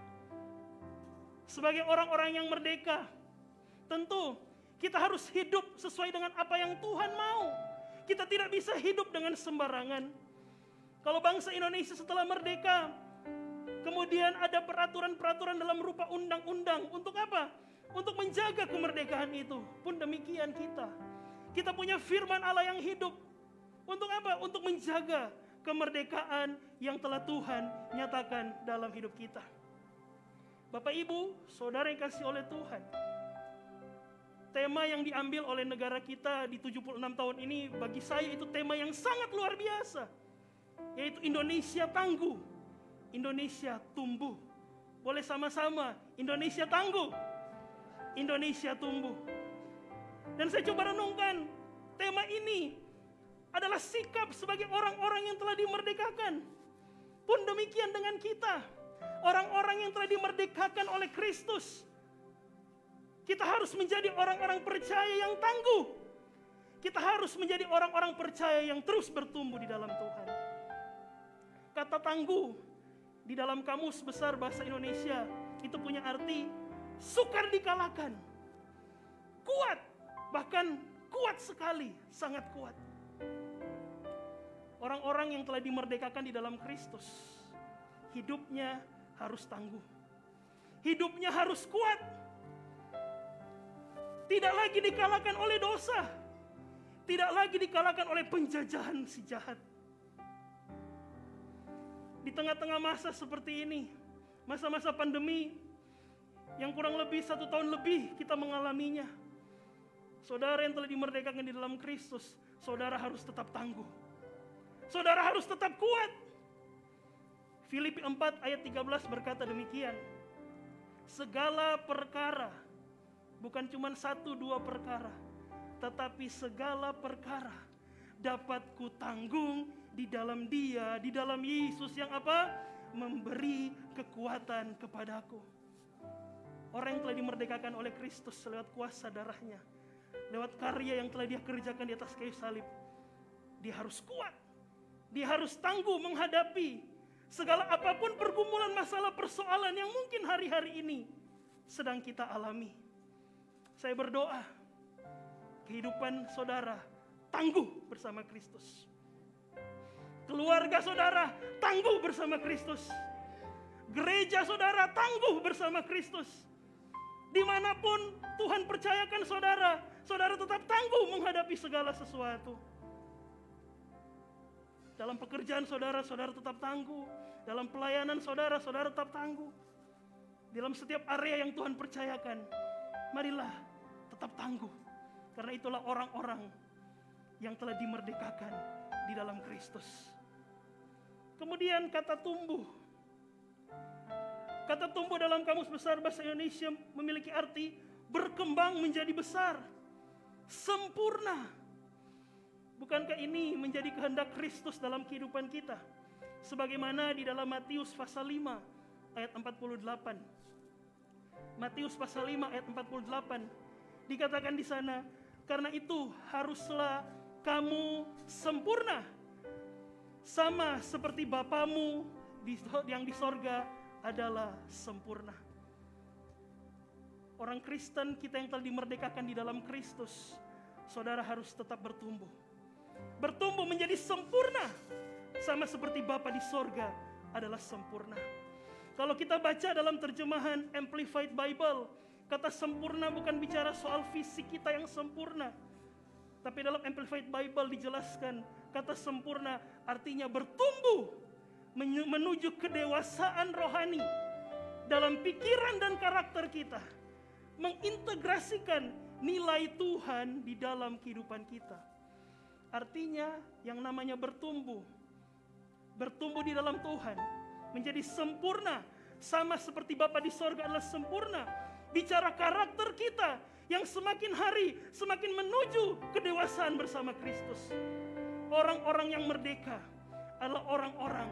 Sebagai orang-orang yang merdeka, tentu kita harus hidup sesuai dengan apa yang Tuhan mau. Kita tidak bisa hidup dengan sembarangan. Kalau bangsa Indonesia setelah merdeka, kemudian ada peraturan-peraturan dalam rupa undang-undang. Untuk apa? Untuk menjaga kemerdekaan itu. Pun demikian kita. Kita punya firman Allah yang hidup. Untuk apa? Untuk menjaga kemerdekaan yang telah Tuhan nyatakan dalam hidup kita. Bapak Ibu, saudara yang kasih oleh Tuhan. Tema yang diambil oleh negara kita di 76 tahun ini bagi saya itu tema yang sangat luar biasa. Yaitu Indonesia tangguh. Indonesia tumbuh. Boleh sama-sama, Indonesia tangguh, Indonesia tumbuh. Dan saya coba renungkan, tema ini adalah sikap sebagai orang-orang yang telah dimerdekakan. Pun demikian dengan kita, orang-orang yang telah dimerdekakan oleh Kristus. Kita harus menjadi orang-orang percaya yang tangguh. Kita harus menjadi orang-orang percaya yang terus bertumbuh di dalam Tuhan. Kata tangguh di dalam kamus besar bahasa Indonesia itu punya arti sukar dikalahkan, kuat, bahkan kuat sekali, sangat kuat. Orang-orang yang telah dimerdekakan di dalam Kristus, hidupnya harus tangguh, hidupnya harus kuat, tidak lagi dikalahkan oleh dosa, tidak lagi dikalahkan oleh penjajahan si jahat. Di tengah-tengah masa seperti ini, masa-masa pandemi yang kurang lebih 1 tahun lebih kita mengalaminya. Saudara yang telah dimerdekakan di dalam Kristus, saudara harus tetap tangguh. Saudara harus tetap kuat. Filipi 4 ayat 13 berkata demikian. Segala perkara, bukan cuma 1-2 perkara, tetapi segala perkara dapat kutanggung di dalam Dia, di dalam Yesus yang apa? Memberi kekuatan kepadaku. Orang yang telah dimerdekakan oleh Kristus lewat kuasa darahnya, lewat karya yang telah Dia kerjakan di atas kayu salib, dia harus kuat, dia harus tangguh menghadapi segala apapun pergumulan, masalah, persoalan yang mungkin hari-hari ini sedang kita alami. Saya berdoa kehidupan saudara tangguh bersama Kristus. Keluarga saudara tangguh bersama Kristus. Gereja saudara tangguh bersama Kristus. Dimanapun Tuhan percayakan saudara, saudara tetap tangguh menghadapi segala sesuatu. Dalam pekerjaan saudara, saudara tetap tangguh. Dalam pelayanan saudara, saudara tetap tangguh. Dalam setiap area yang Tuhan percayakan, marilah tetap tangguh. Karena itulah orang-orang yang telah dimerdekakan di dalam Kristus. Kemudian kata tumbuh. Kata tumbuh dalam Kamus Besar Bahasa Indonesia memiliki arti berkembang menjadi besar, sempurna. Bukankah ini menjadi kehendak Kristus dalam kehidupan kita? Sebagaimana di dalam Matius pasal 5 ayat 48. Matius pasal 5 ayat 48 dikatakan di sana, karena itu haruslah kamu sempurna, sama seperti Bapamu yang di sorga adalah sempurna. Orang Kristen kita yang telah dimerdekakan di dalam Kristus, saudara harus tetap bertumbuh. Bertumbuh menjadi sempurna, sama seperti Bapa di sorga adalah sempurna. Kalau kita baca dalam terjemahan Amplified Bible, kata sempurna bukan bicara soal fisik kita yang sempurna. Tapi dalam Amplified Bible dijelaskan, kata sempurna artinya bertumbuh menuju kedewasaan rohani dalam pikiran dan karakter kita. Mengintegrasikan nilai Tuhan di dalam kehidupan kita. Artinya yang namanya bertumbuh di dalam Tuhan, menjadi sempurna, sama seperti Bapa di sorga adalah sempurna. Bicara karakter kita yang semakin hari semakin menuju kedewasaan bersama Kristus. Orang-orang yang merdeka adalah orang-orang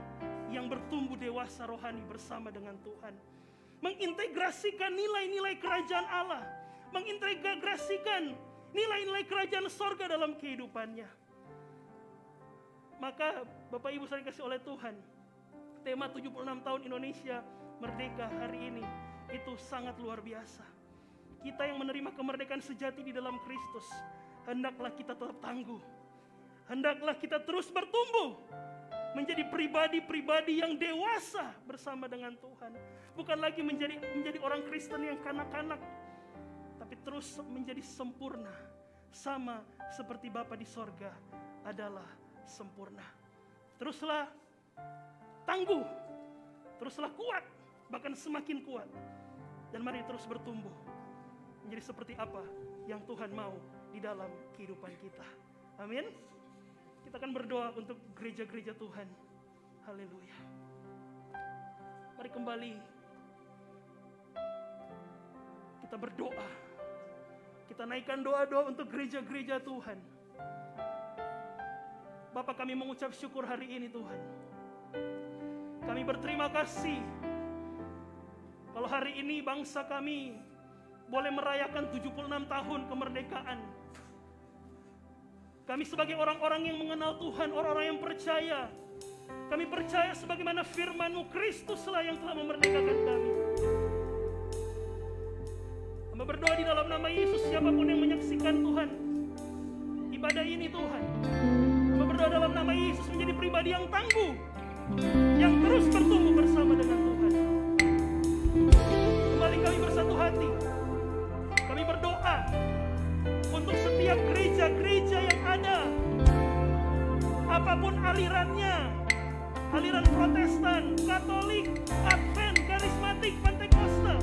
yang bertumbuh dewasa rohani bersama dengan Tuhan. Mengintegrasikan nilai-nilai kerajaan Allah, mengintegrasikan nilai-nilai kerajaan sorga dalam kehidupannya. Maka Bapak Ibu saya dikasih oleh Tuhan, tema 76 tahun Indonesia Merdeka hari ini itu sangat luar biasa. Kita yang menerima kemerdekaan sejati di dalam Kristus, hendaklah kita tetap tangguh. Hendaklah kita terus bertumbuh menjadi pribadi-pribadi yang dewasa bersama dengan Tuhan. Bukan lagi menjadi orang Kristen yang kanak-kanak, tapi terus menjadi sempurna, sama seperti Bapa di sorga adalah sempurna. Teruslah tangguh, teruslah kuat, bahkan semakin kuat. Dan mari terus bertumbuh menjadi seperti apa yang Tuhan mau di dalam kehidupan kita. Amin. Kita akan berdoa untuk gereja-gereja Tuhan. Haleluya. Mari kembali kita berdoa. Kita naikkan doa-doa untuk gereja-gereja Tuhan. Bapa, kami mengucap syukur hari ini Tuhan. Kami berterima kasih kalau hari ini bangsa kami boleh merayakan 76 tahun kemerdekaan. Kami sebagai orang-orang yang mengenal Tuhan, orang-orang yang percaya, kami percaya sebagaimana firman-Mu, Kristuslah yang telah memerdekakan kami. Kami berdoa di dalam nama Yesus, siapapun yang menyaksikan Tuhan ibadah ini Tuhan, kami berdoa dalam nama Yesus menjadi pribadi yang tangguh, yang terus bertumbuh bersama dengan Tuhan. Kembali kami bersatu hati, kami berdoa untuk setiap gereja-gereja yang ada, apapun alirannya, aliran Protestan, Katolik, Advent, Karismatik, Pentakosta,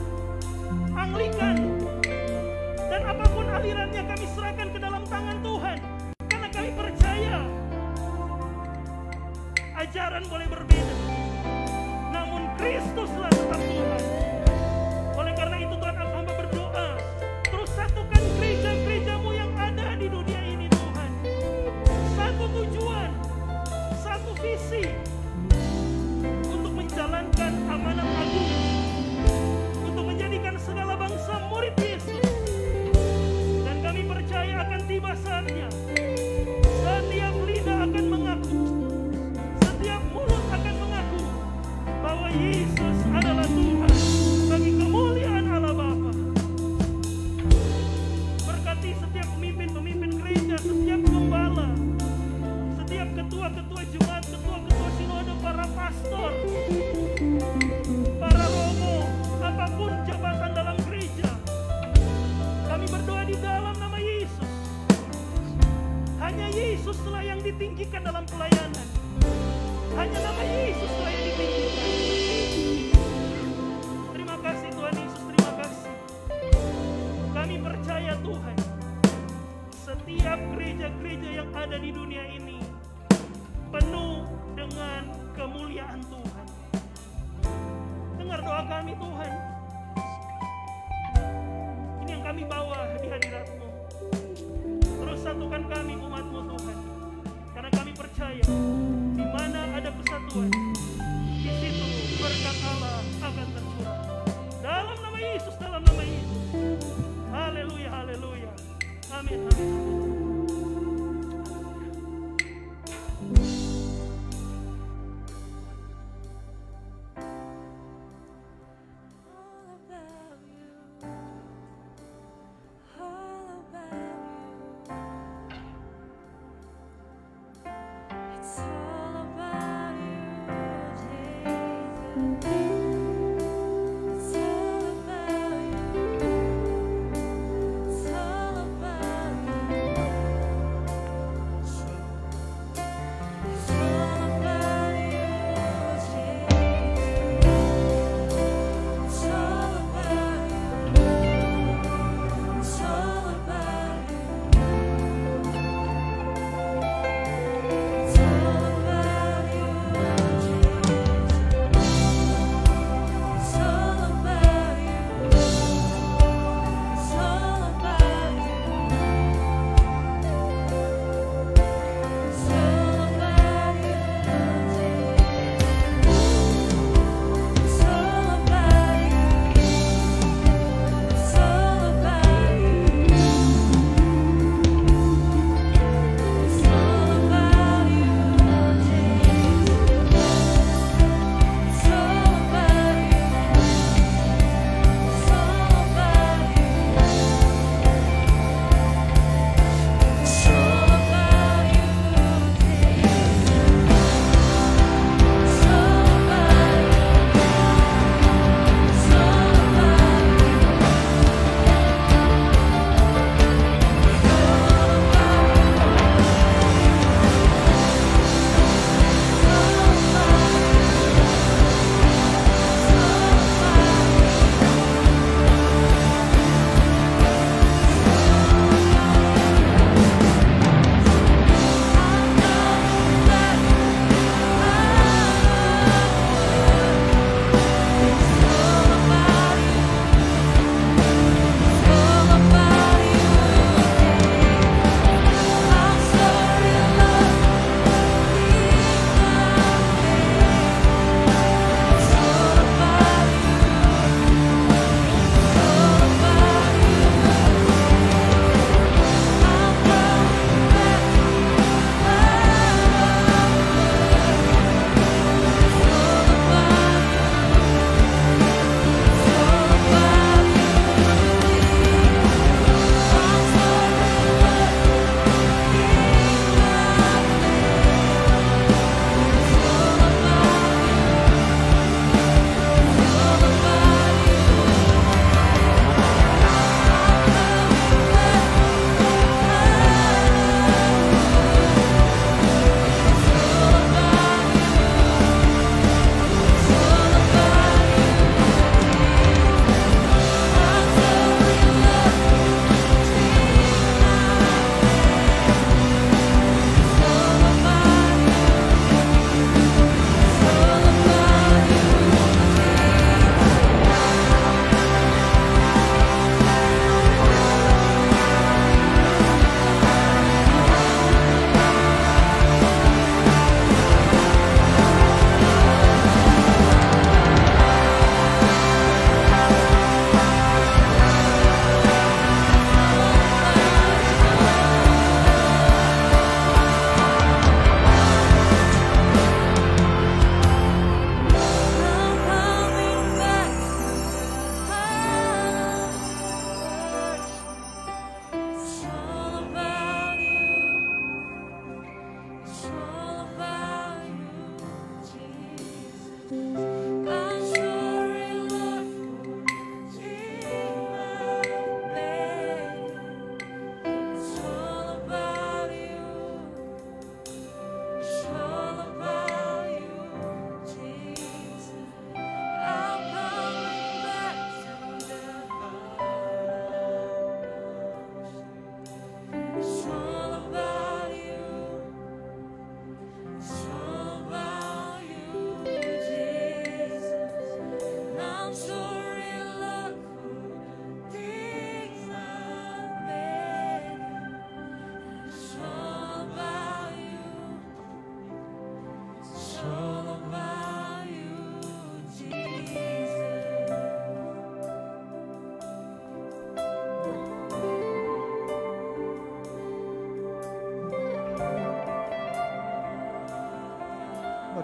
Anglikan, dan apapun alirannya kami serahkan ke dalam tangan Tuhan, karena kami percaya ajaran boleh berbeda, namun Kristuslah tetap Tuhan. Oleh karena itu Tuhan, hamba berdoa, terus satukan gereja-gereja-Mu yang ada di dunia ini Tuhan. Satu tujuan, satu visi, untuk menjalankan amanat agung, untuk menjadikan segala bangsa murid Yesus. Dan kami percaya akan tiba saatnya, setiap lidah akan mengaku, setiap mulut akan mengaku bahwa Yesus adalah Tuhan, bagi kemuliaan Allah Bapa. Berkati setiap pemimpin-pemimpin gereja, setiap gembala, doa kami Tuhan. Ini yang kami bawa di hadirat-Mu. Terus satukan kami umat-Mu Tuhan. Karena kami percaya di mana ada kesatuan, di situ berkat Allah akan tercurah. Dalam nama Yesus, dalam nama Yesus. Haleluya, haleluya. Amin, amin.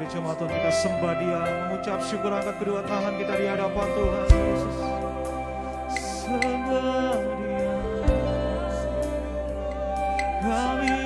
jemaat Tuhan, kita sembah Dia, mengucap syukur, angkat kedua tangan kita di hadapan Tuhan Yesus. Sembah Dia, kami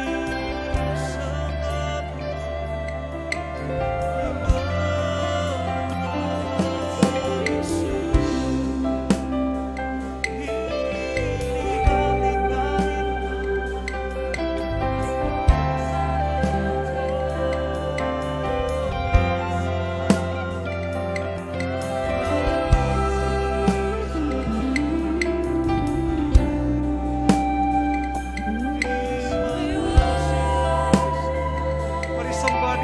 sembah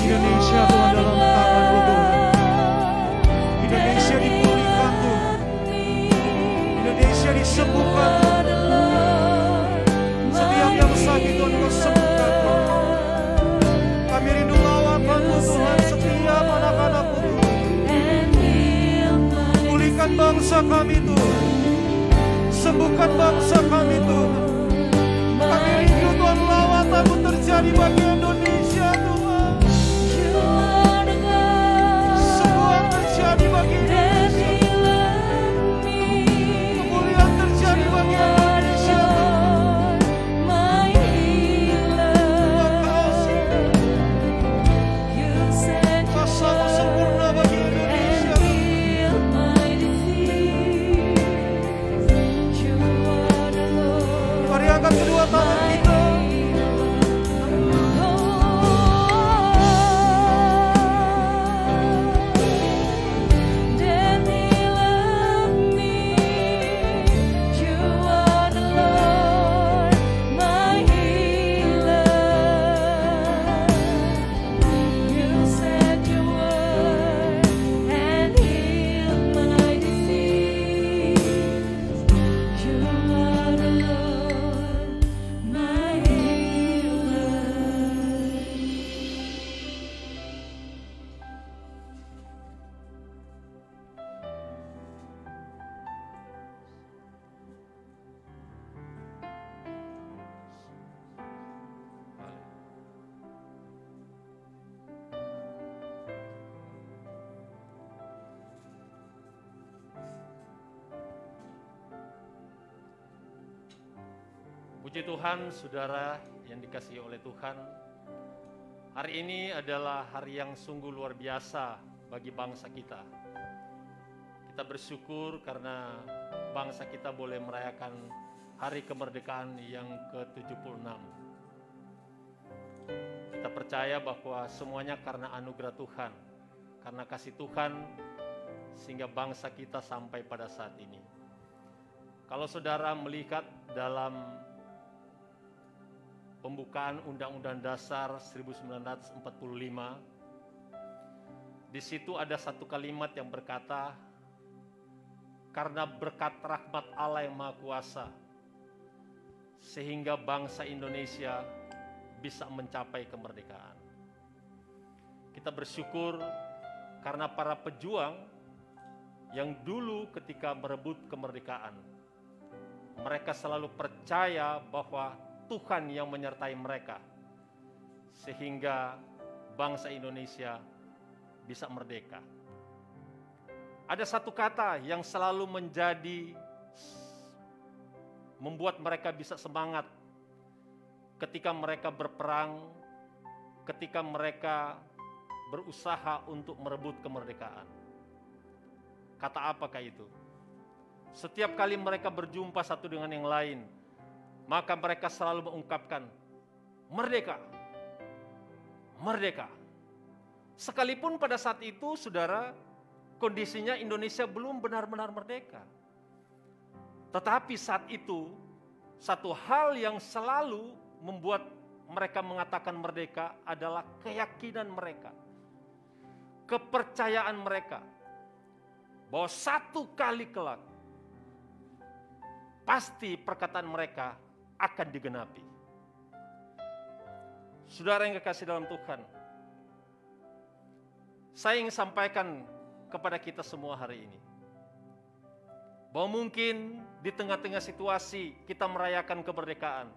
Indonesia Tuhan dalam tangan-Mu Tuhan. Indonesia dipulihkan Tuhan. Indonesia disembuhkan Tuhan. Setiap yang sakit Tuhan Kau sembuhkan Tuhan. Kami rindu lawakan-Mu Tuhan, setiap anak-anak-Mu Tuhan. Pulihkan bangsa kami Tuhan. Sembuhkan bangsa kami Tuhan. Kami rindu Tuhan lawatan-Mu terjadi bagi Indonesia Tuhan. Semua terjadi bagi Indonesia. Kemuliaan terjadi bagi Indonesia Tuhan. Tuhan kasih-Mu sempurna bagi Indonesia Tuhan. Puji Tuhan, saudara yang dikasihi oleh Tuhan. Hari ini adalah hari yang sungguh luar biasa bagi bangsa kita. Kita bersyukur karena bangsa kita boleh merayakan hari kemerdekaan yang ke-76. Kita percaya bahwa semuanya karena anugerah Tuhan, karena kasih Tuhan, sehingga bangsa kita sampai pada saat ini. Kalau saudara melihat dalam pembukaan Undang-Undang Dasar 1945, di situ ada satu kalimat yang berkata, karena berkat rahmat Allah yang Maha Kuasa, sehingga bangsa Indonesia bisa mencapai kemerdekaan. Kita bersyukur karena para pejuang yang dulu ketika merebut kemerdekaan, mereka selalu percaya bahwa Tuhan yang menyertai mereka, sehingga bangsa Indonesia bisa merdeka. Ada satu kata yang selalu membuat mereka bisa semangat ketika mereka berperang, ketika mereka berusaha untuk merebut kemerdekaan. Kata apakah itu? Setiap kali mereka berjumpa satu dengan yang lain, maka mereka selalu mengungkapkan, merdeka, merdeka. Sekalipun pada saat itu, saudara, kondisinya Indonesia belum benar-benar merdeka. Tetapi saat itu, satu hal yang selalu membuat mereka mengatakan merdeka adalah keyakinan mereka, kepercayaan mereka, bahwa satu kali kelak, pasti perkataan mereka akan digenapi. Saudara yang kekasih dalam Tuhan, saya ingin sampaikan kepada kita semua hari ini, bahwa mungkin di tengah-tengah situasi kita merayakan kemerdekaan,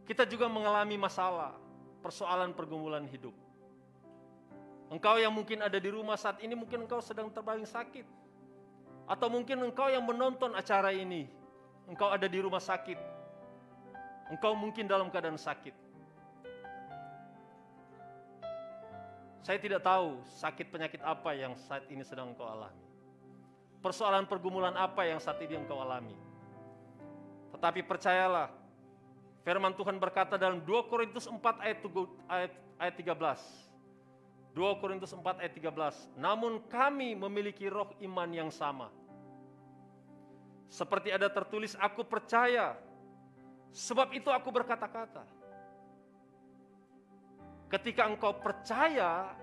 kita juga mengalami masalah, persoalan pergumulan hidup. Engkau yang mungkin ada di rumah saat ini, mungkin engkau sedang terbaring sakit. Atau mungkin engkau yang menonton acara ini, engkau ada di rumah sakit. Engkau mungkin dalam keadaan sakit. Saya tidak tahu sakit penyakit apa yang saat ini sedang engkau alami. Persoalan pergumulan apa yang saat ini engkau alami. Tetapi percayalah, firman Tuhan berkata dalam 2 Korintus 4 ayat 13. 2 Korintus 4 ayat 13. Namun kami memiliki roh iman yang sama. Seperti ada tertulis, aku percaya, sebab itu aku berkata-kata. Ketika engkau percaya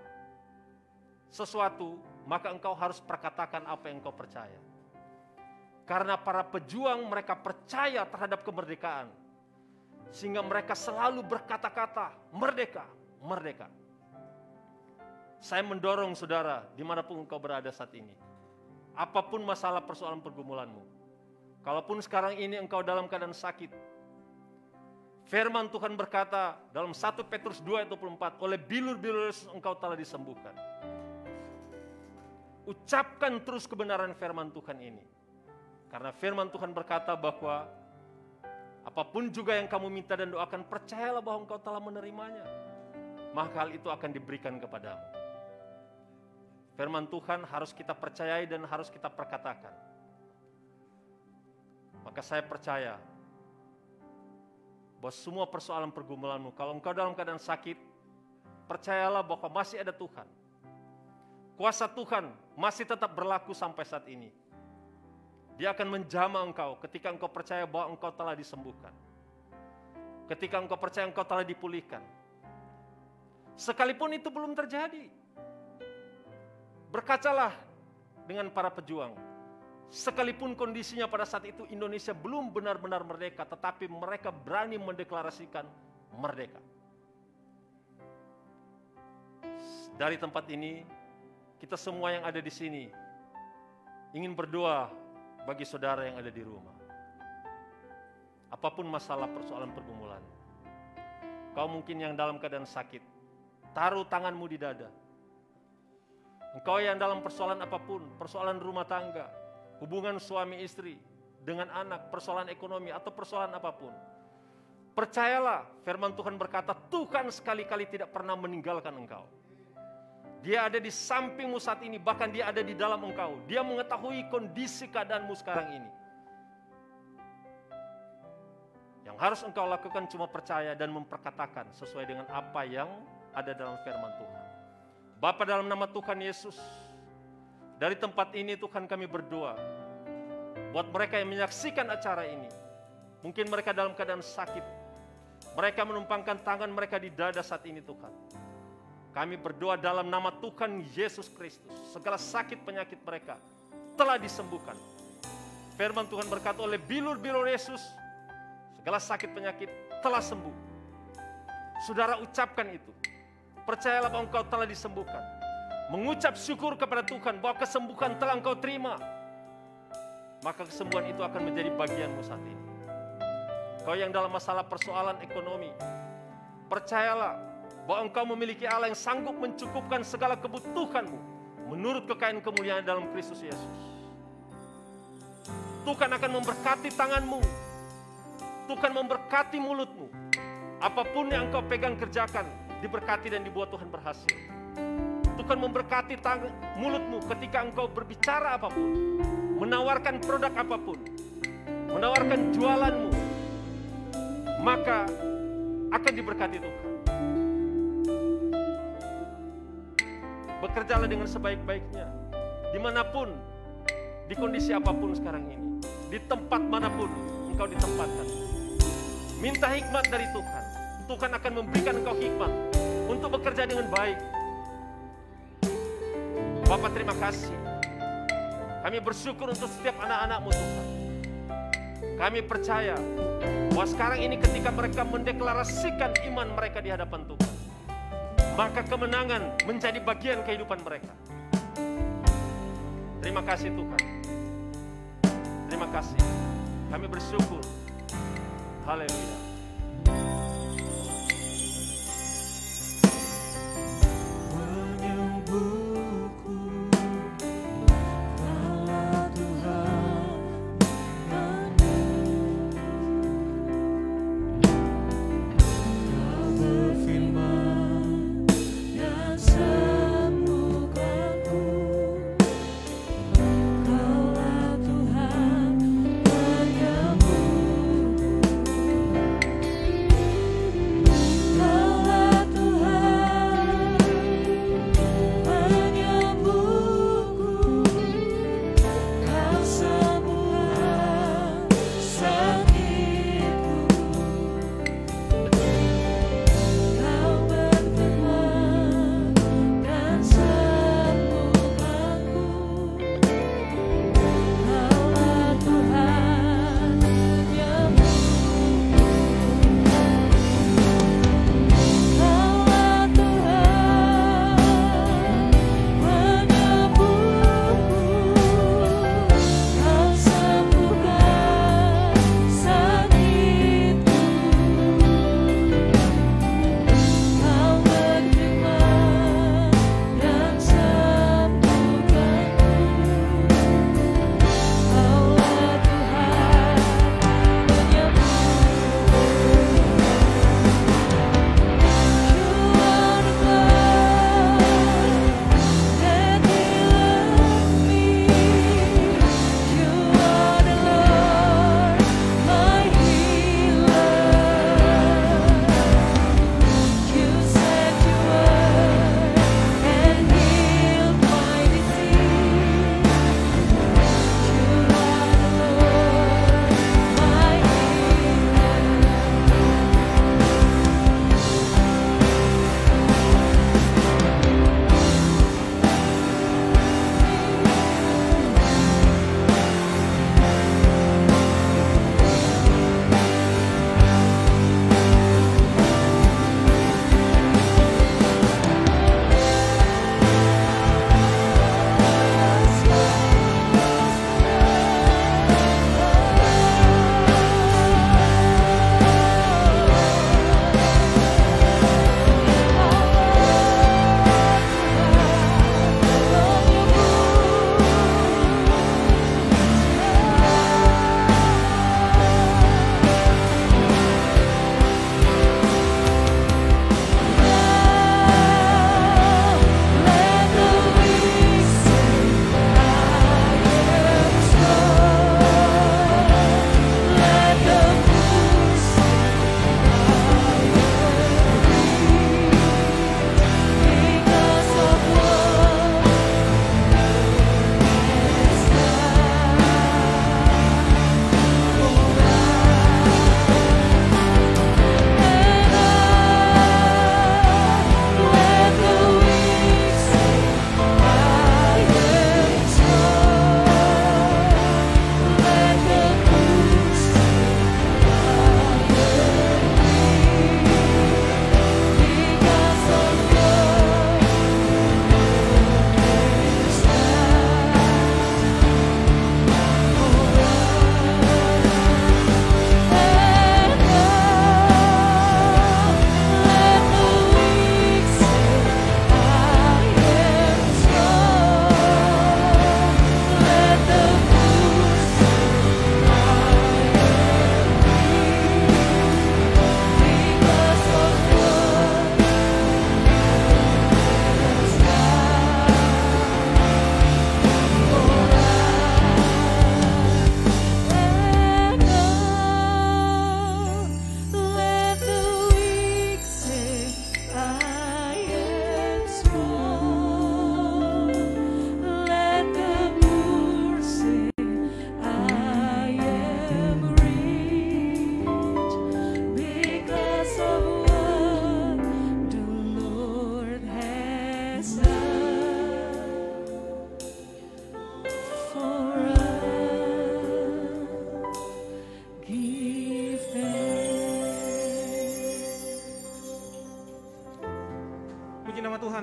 sesuatu, maka engkau harus perkatakan apa yang engkau percaya. Karena para pejuang mereka percaya terhadap kemerdekaan, sehingga mereka selalu berkata-kata, merdeka, merdeka. Saya mendorong saudara, dimanapun engkau berada saat ini, apapun masalah persoalan pergumulanmu, kalaupun sekarang ini engkau dalam keadaan sakit, firman Tuhan berkata dalam 1 Petrus 2 ayat 24, oleh bilur-bilur Yesus engkau telah disembuhkan. Ucapkan terus kebenaran firman Tuhan ini, karena firman Tuhan berkata bahwa apapun juga yang kamu minta dan doakan, percayalah bahwa engkau telah menerimanya, maka hal itu akan diberikan kepadamu. Firman Tuhan harus kita percayai dan harus kita perkatakan. Maka saya percaya bahwa semua persoalan pergumulanmu, kalau engkau dalam keadaan sakit, percayalah bahwa masih ada Tuhan. Kuasa Tuhan masih tetap berlaku sampai saat ini. Dia akan menjamah engkau ketika engkau percaya bahwa engkau telah disembuhkan. Ketika engkau percaya engkau telah dipulihkan. Sekalipun itu belum terjadi, berkacalah dengan para pejuang. Sekalipun kondisinya pada saat itu Indonesia belum benar-benar merdeka, tetapi mereka berani mendeklarasikan merdeka. Dari tempat ini, kita semua yang ada di sini ingin berdoa bagi saudara yang ada di rumah. Apapun masalah persoalan pergumulan, kau mungkin yang dalam keadaan sakit, taruh tanganmu di dada. Engkau yang dalam persoalan apapun, persoalan rumah tangga, hubungan suami istri, dengan anak, persoalan ekonomi, atau persoalan apapun. Percayalah, firman Tuhan berkata, Tuhan sekali-kali tidak pernah meninggalkan engkau. Dia ada di sampingmu saat ini, bahkan dia ada di dalam engkau. Dia mengetahui kondisi keadaanmu sekarang ini. Yang harus engkau lakukan cuma percaya dan memperkatakan sesuai dengan apa yang ada dalam firman Tuhan. Bapa, dalam nama Tuhan Yesus, dari tempat ini Tuhan kami berdoa, buat mereka yang menyaksikan acara ini, mungkin mereka dalam keadaan sakit, mereka menumpangkan tangan mereka di dada saat ini Tuhan. Kami berdoa dalam nama Tuhan Yesus Kristus, segala sakit penyakit mereka telah disembuhkan. Firman Tuhan berkata, oleh bilur-bilur Yesus, segala sakit penyakit telah sembuh. Saudara ucapkan itu. Percayalah bahwa engkau telah disembuhkan. Mengucap syukur kepada Tuhan bahwa kesembuhan telah engkau terima. Maka kesembuhan itu akan menjadi bagianmu saat ini. Kau yang dalam masalah persoalan ekonomi, percayalah bahwa engkau memiliki Allah yang sanggup mencukupkan segala kebutuhanmu menurut kekayaan kemuliaan dalam Kristus Yesus. Tuhan akan memberkati tanganmu. Tuhan memberkati mulutmu. Apapun yang engkau pegang kerjakan, diberkati dan dibuat Tuhan berhasil. Tuhan memberkati mulutmu ketika engkau berbicara apapun, menawarkan produk apapun, menawarkan jualanmu, maka akan diberkati Tuhan. Bekerjalah dengan sebaik-baiknya, dimanapun, di kondisi apapun sekarang ini, di tempat manapun engkau ditempatkan. Minta hikmat dari Tuhan. Tuhan akan memberikan engkau hikmat untuk bekerja dengan baik. Bapak, terima kasih. Kami bersyukur untuk setiap anak-anak-Mu Tuhan. Kami percaya bahwa sekarang ini ketika mereka mendeklarasikan iman mereka di hadapan Tuhan, maka kemenangan menjadi bagian kehidupan mereka. Terima kasih Tuhan. Terima kasih. Kami bersyukur. Haleluya.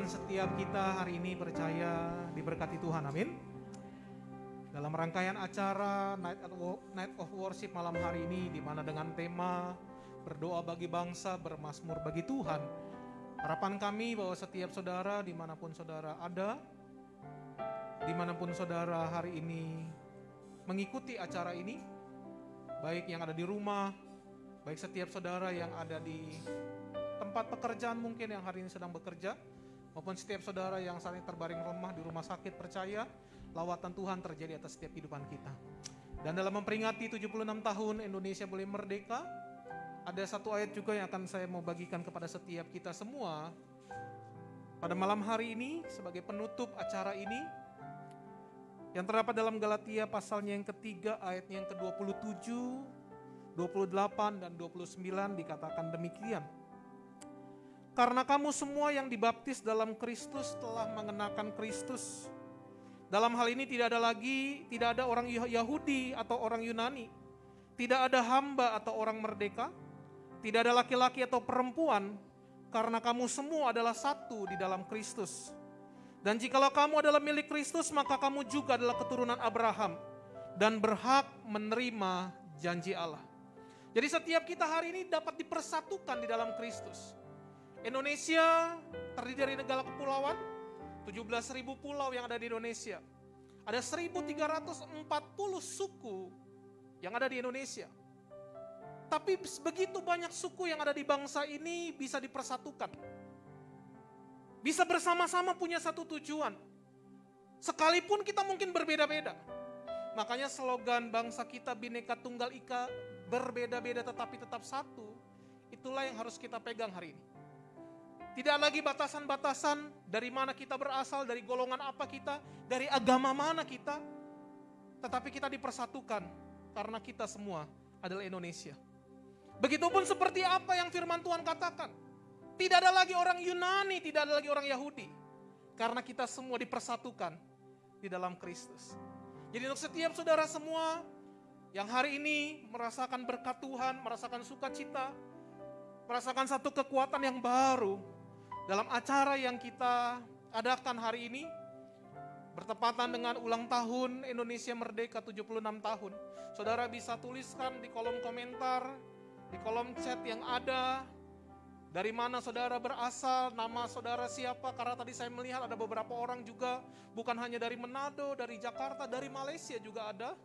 setiap kita hari ini percaya diberkati Tuhan, amin. Dalam rangkaian acara Night of Worship malam hari ini, di mana dengan tema berdoa bagi bangsa, bermazmur bagi Tuhan, harapan kami bahwa setiap saudara dimanapun saudara ada, dimanapun saudara hari ini mengikuti acara ini, baik yang ada di rumah, baik setiap saudara yang ada di tempat pekerjaan mungkin yang hari ini sedang bekerja, maupun setiap saudara yang saat ini terbaring lemah di rumah sakit, percaya lawatan Tuhan terjadi atas setiap kehidupan kita. Dan dalam memperingati 76 tahun Indonesia boleh merdeka, ada satu ayat juga yang akan saya mau bagikan kepada setiap kita semua pada malam hari ini sebagai penutup acara ini, yang terdapat dalam Galatia pasalnya yang ketiga ayatnya yang ke-27, 28 dan 29 dikatakan demikian. Karena kamu semua yang dibaptis dalam Kristus telah mengenakan Kristus. Dalam hal ini tidak ada orang Yahudi atau orang Yunani, tidak ada hamba atau orang merdeka, tidak ada laki-laki atau perempuan, karena kamu semua adalah satu di dalam Kristus. Dan jikalau kamu adalah milik Kristus, maka kamu juga adalah keturunan Abraham dan berhak menerima janji Allah. Jadi setiap kita hari ini dapat dipersatukan di dalam Kristus. Indonesia terdiri dari negara kepulauan, 17.000 pulau yang ada di Indonesia. Ada 1.340 suku yang ada di Indonesia. Tapi begitu banyak suku yang ada di bangsa ini bisa dipersatukan. Bisa bersama-sama punya satu tujuan. Sekalipun kita mungkin berbeda-beda. Makanya slogan bangsa kita Bhinneka Tunggal Ika, berbeda-beda tetapi tetap satu. Itulah yang harus kita pegang hari ini. Tidak lagi batasan-batasan dari mana kita berasal, dari golongan apa kita, dari agama mana kita. Tetapi kita dipersatukan karena kita semua adalah Indonesia. Begitupun seperti apa yang firman Tuhan katakan. Tidak ada lagi orang Yunani, tidak ada lagi orang Yahudi. Karena kita semua dipersatukan di dalam Kristus. Jadi untuk setiap saudara semua yang hari ini merasakan berkat Tuhan, merasakan sukacita, merasakan satu kekuatan yang baru, dalam acara yang kita adakan hari ini, bertepatan dengan ulang tahun Indonesia Merdeka 76 tahun. Saudara bisa tuliskan di kolom komentar, di kolom chat yang ada, dari mana saudara berasal, nama saudara siapa, karena tadi saya melihat ada beberapa orang juga, bukan hanya dari Manado, dari Jakarta, dari Malaysia juga ada.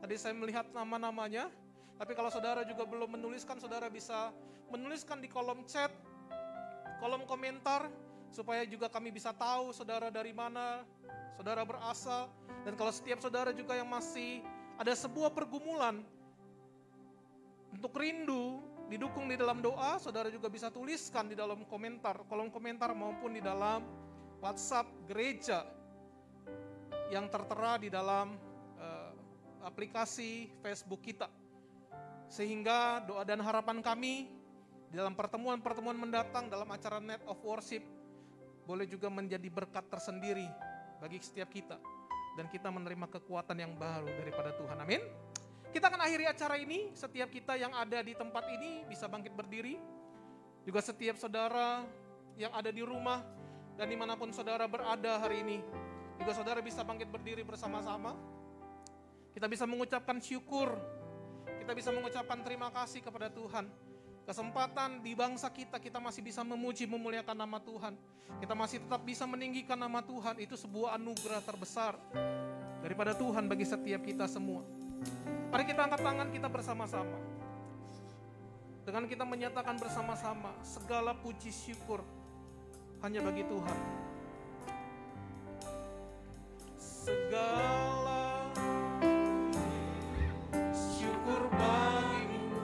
Tadi saya melihat nama-namanya, tapi kalau saudara juga belum menuliskan, saudara bisa menuliskan di kolom chat, kolom komentar, supaya juga kami bisa tahu saudara dari mana saudara berasal. Dan kalau setiap saudara juga yang masih ada sebuah pergumulan untuk rindu didukung di dalam doa, saudara juga bisa tuliskan di dalam komentar, kolom komentar maupun di dalam WhatsApp gereja yang tertera di dalam aplikasi Facebook kita. Sehingga doa dan harapan kami dalam pertemuan-pertemuan mendatang dalam acara Night of Worship boleh juga menjadi berkat tersendiri bagi setiap kita. Dan kita menerima kekuatan yang baru daripada Tuhan. Amin. Kita akan akhiri acara ini. Setiap kita yang ada di tempat ini bisa bangkit berdiri. Juga setiap saudara yang ada di rumah dan dimanapun saudara berada hari ini, juga saudara bisa bangkit berdiri bersama-sama. Kita bisa mengucapkan syukur. Kita bisa mengucapkan terima kasih kepada Tuhan. Kesempatan di bangsa kita, kita masih bisa memuji, memuliakan nama Tuhan. Kita masih tetap bisa meninggikan nama Tuhan. Itu sebuah anugerah terbesar daripada Tuhan bagi setiap kita semua. Mari kita angkat tangan kita bersama-sama. Dengan kita menyatakan bersama-sama, segala puji syukur hanya bagi Tuhan. Segala syukur bagimu,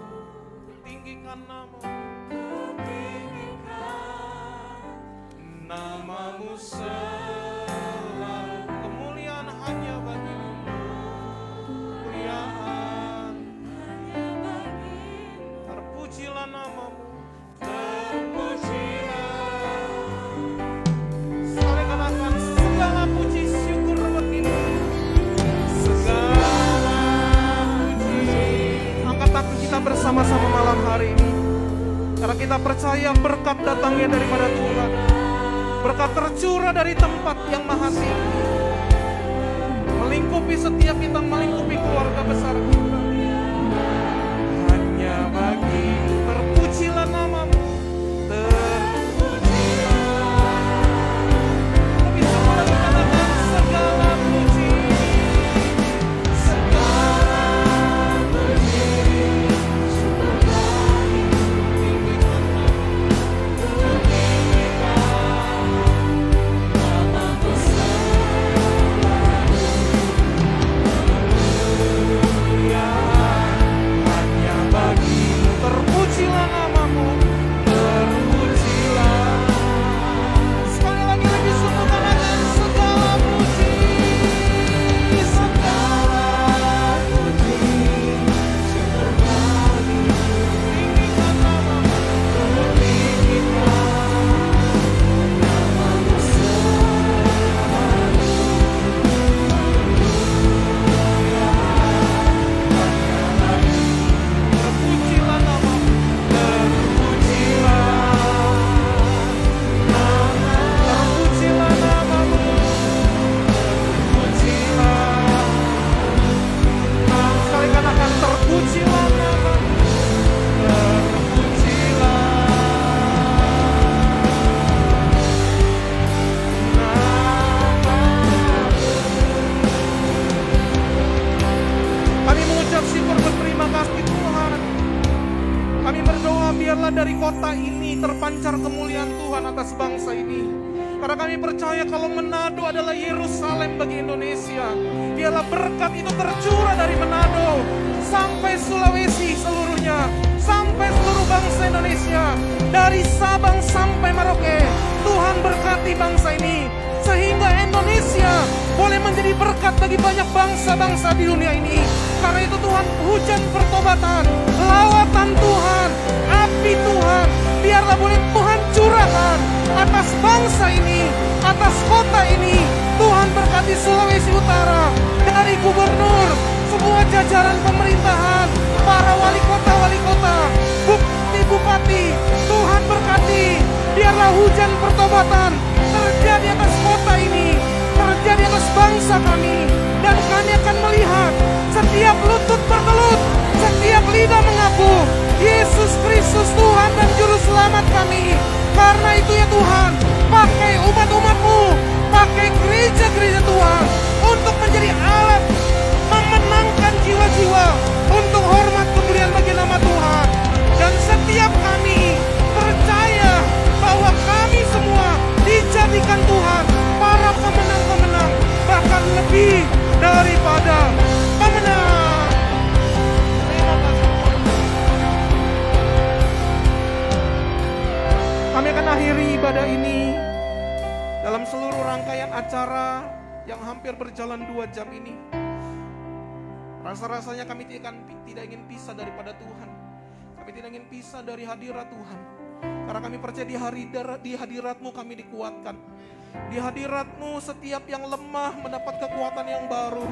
tinggikan namamu selalu, kemuliaan hanya bagimu, kemuliaan hanya bagimu, terpujilah namamu, terpujilah. Saling katakan segala puji syukur bagimu, segala puji. Angkat tangan kita bersama-sama malam hari ini, karena kita percaya berkat datangnya daripada Tuhan. Berkat tercurah dari tempat yang maha tinggi, melingkupi setiap kita, melingkupi keluarga besar kita. Hanya bagi terpujilah namamu, terpujilah. Kami semua katakan segala puji, segala puji, syukur kami tinggikan namamu, namamu selalu. Hanya bagimu terpujilah namamu, terpujilah. Sekali lagi lebih sungguh katakan segala puji, segala puji, syukur kami tinggikan namamu, tinggikan namamu selalu. Terpujilah namamu, terpujilah namamu, terpujilah. Sekali katakan terpujilah namamu, terpujilah namamu. Kami mengucap syukur berterima kasih Tuhan. Kami berdoa biarlah dari kota ini terpancar kemuliaan Tuhan atas bangsa ini. Karena kami percaya kalau Manado adalah Yerusalem bagi Indonesia. Biarlah berkat itu tercurah dari Manado sampai Sulawesi seluruhnya, sampai seluruh bangsa Indonesia, dari Sabang sampai Merauke. Tuhan berkati bangsa ini sehingga Indonesia boleh menjadi berkat bagi banyak bangsa-bangsa di dunia ini. Karena itu Tuhan, hujan pertobatan, lawatan Tuhan, api Tuhan, biarlah boleh Tuhan curahkan atas bangsa ini, atas kota ini. Tuhan berkati Sulawesi Utara, dari gubernur, semua jajaran pemerintahan, para wali kota, bupati, Tuhan berkati. Biarlah hujan pertobatan terjadi atas kota ini, terjadi atas bangsa kami. Dan kami akan melihat setiap lutut bertelut, setiap lidah mengaku Yesus Kristus Tuhan dan Juru Selamat kami. Karena itu ya Tuhan, pakai umat-umat-Mu, pakai gereja-gereja Tuhan untuk menjadi alat memenangkan jiwa-jiwa untuk hormat kemuliaan bagi nama Tuhan. Dan setiap kami percaya bahwa kami semua dijadikan Tuhan para pemenang-pemenang, bahkan lebih daripada pemenang. Terima kasih. Kami akan akhiri ibadah ini dalam seluruh rangkaian acara yang hampir berjalan 2 jam ini. Rasa-rasanya kami tidak ingin pisah daripada Tuhan. Kami tidak ingin pisah dari hadirat Tuhan. Karena kami percaya di hadirat-Mu kami dikuatkan. Di hadirat-Mu setiap yang lemah mendapat kekuatan yang baru.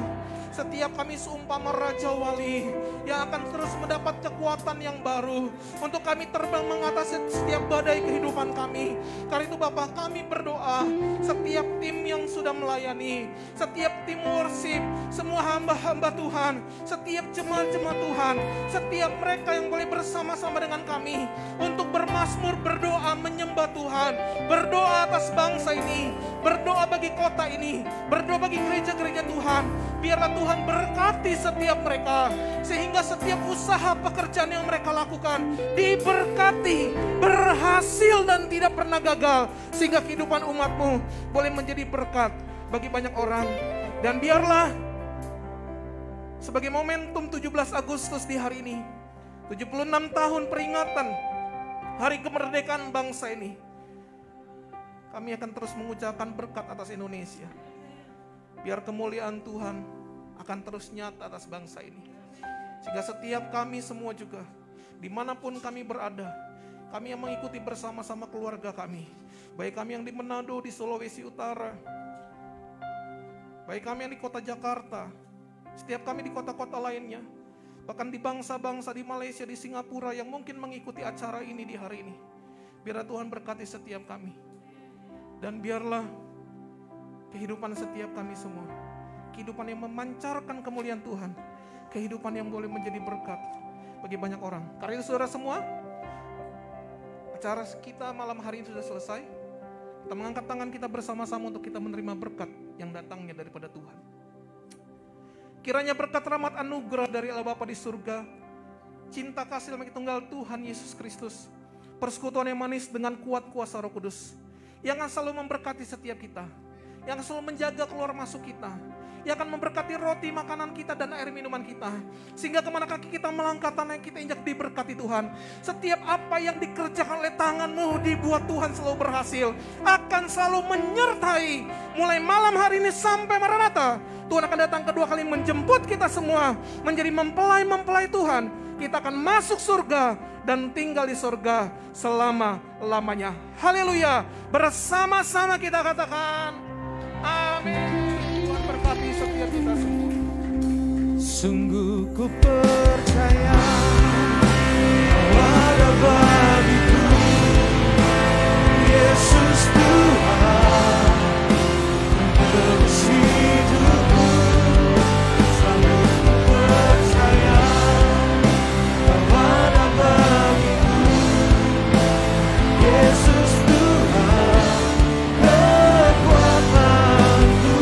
Setiap kami seumpama Raja Wali yang akan terus mendapat kekuatan yang baru untuk kami terbang mengatasi setiap badai kehidupan kami. Karena itu Bapa, kami berdoa setiap tim yang sudah melayani, setiap tim worship, semua hamba-hamba Tuhan, setiap jemaat-jemaat Tuhan, setiap mereka yang boleh bersama-sama dengan kami untuk bermazmur, berdoa, menyembah Tuhan, berdoa atas bangsa ini, berdoa bagi kota ini, berdoa bagi gereja-gereja Tuhan. Biarlah Tuhan berkati setiap mereka, sehingga setiap usaha pekerjaan yang mereka lakukan diberkati, berhasil dan tidak pernah gagal, sehingga kehidupan umat-Mu boleh menjadi berkat bagi banyak orang. Dan biarlah sebagai momentum 17 Agustus di hari ini, 76 tahun peringatan hari kemerdekaan bangsa ini, kami akan terus mengucapkan berkat atas Indonesia. Biar kemuliaan Tuhan akan terus nyata atas bangsa ini. Sehingga setiap kami semua juga, dimanapun kami berada, kami yang mengikuti bersama-sama keluarga kami. Baik kami yang di Manado, di Sulawesi Utara, baik kami yang di kota Jakarta, setiap kami di kota-kota lainnya, bahkan di bangsa-bangsa di Malaysia, di Singapura yang mungkin mengikuti acara ini di hari ini. Biar Tuhan berkati setiap kami. Dan biarlah kehidupan setiap kami semua, kehidupan yang memancarkan kemuliaan Tuhan, kehidupan yang boleh menjadi berkat bagi banyak orang. Karena itu saudara semua, acara kita malam hari ini sudah selesai. Kita mengangkat tangan kita bersama-sama untuk kita menerima berkat yang datangnya daripada Tuhan. Kiranya berkat rahmat anugerah dari Allah Bapa di surga, cinta kasih dalam tunggal Tuhan Yesus Kristus, persekutuan yang manis dengan kuat kuasa Roh Kudus, yang akan selalu memberkati setiap kita, yang selalu menjaga keluar masuk kita, yang akan memberkati roti makanan kita dan air minuman kita, sehingga kemana kaki kita melangkah tanah yang kita injak diberkati Tuhan. Setiap apa yang dikerjakan oleh tanganmu dibuat Tuhan selalu berhasil, akan selalu menyertai mulai malam hari ini sampai Maranatha. Tuhan akan datang kedua kali menjemput kita semua menjadi mempelai-mempelai Tuhan. Kita akan masuk surga dan tinggal di surga selama-lamanya. Haleluya. Bersama-sama kita katakan amin. Tuhan berkati setiap kita semua. Sungguh ku percaya bahwa ada bagiku Yesus Tuhan, terus hidupku. Selalu ku percaya bahwa ada bagiku Yesus Tuhan, kekuatanku.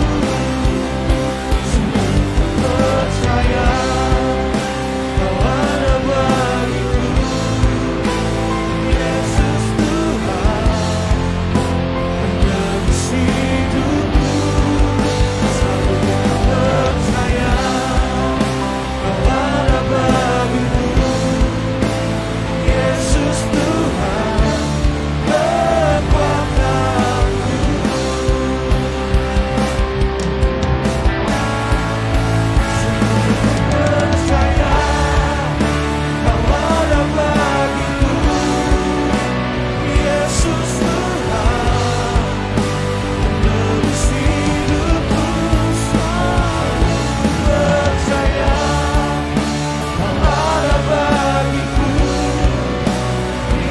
Sungguh ku percaya bahwa ada bagiku Yesus Tuhan, menebus hidupku. Selalu ku percaya bahwa ada bagiku Yesus Tuhan, kekuatanku. Sungguh ku percaya bahwa ada bagiku Yesus Tuhan, menebus hidupku. Selalu ku percaya bahwa ada bagiku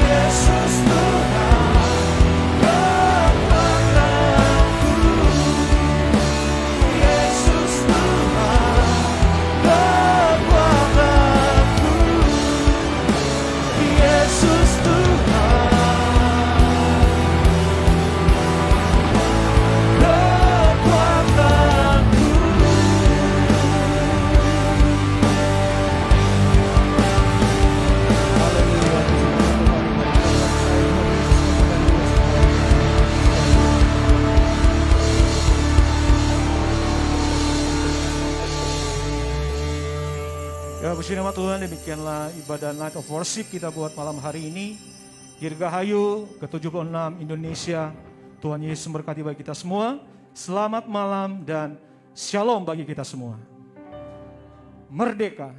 Yesus Tuhan, kekuatanku. Yesus Tuhan, kekuatanku. Yesus Tuhan, Ya, puji nama Tuhan, demikianlah ibadah Night of Worship kita buat malam hari ini. Dirgahayu ke-76 Indonesia. Tuhan Yesus memberkati bagi kita semua. Selamat malam dan shalom bagi kita semua. Merdeka.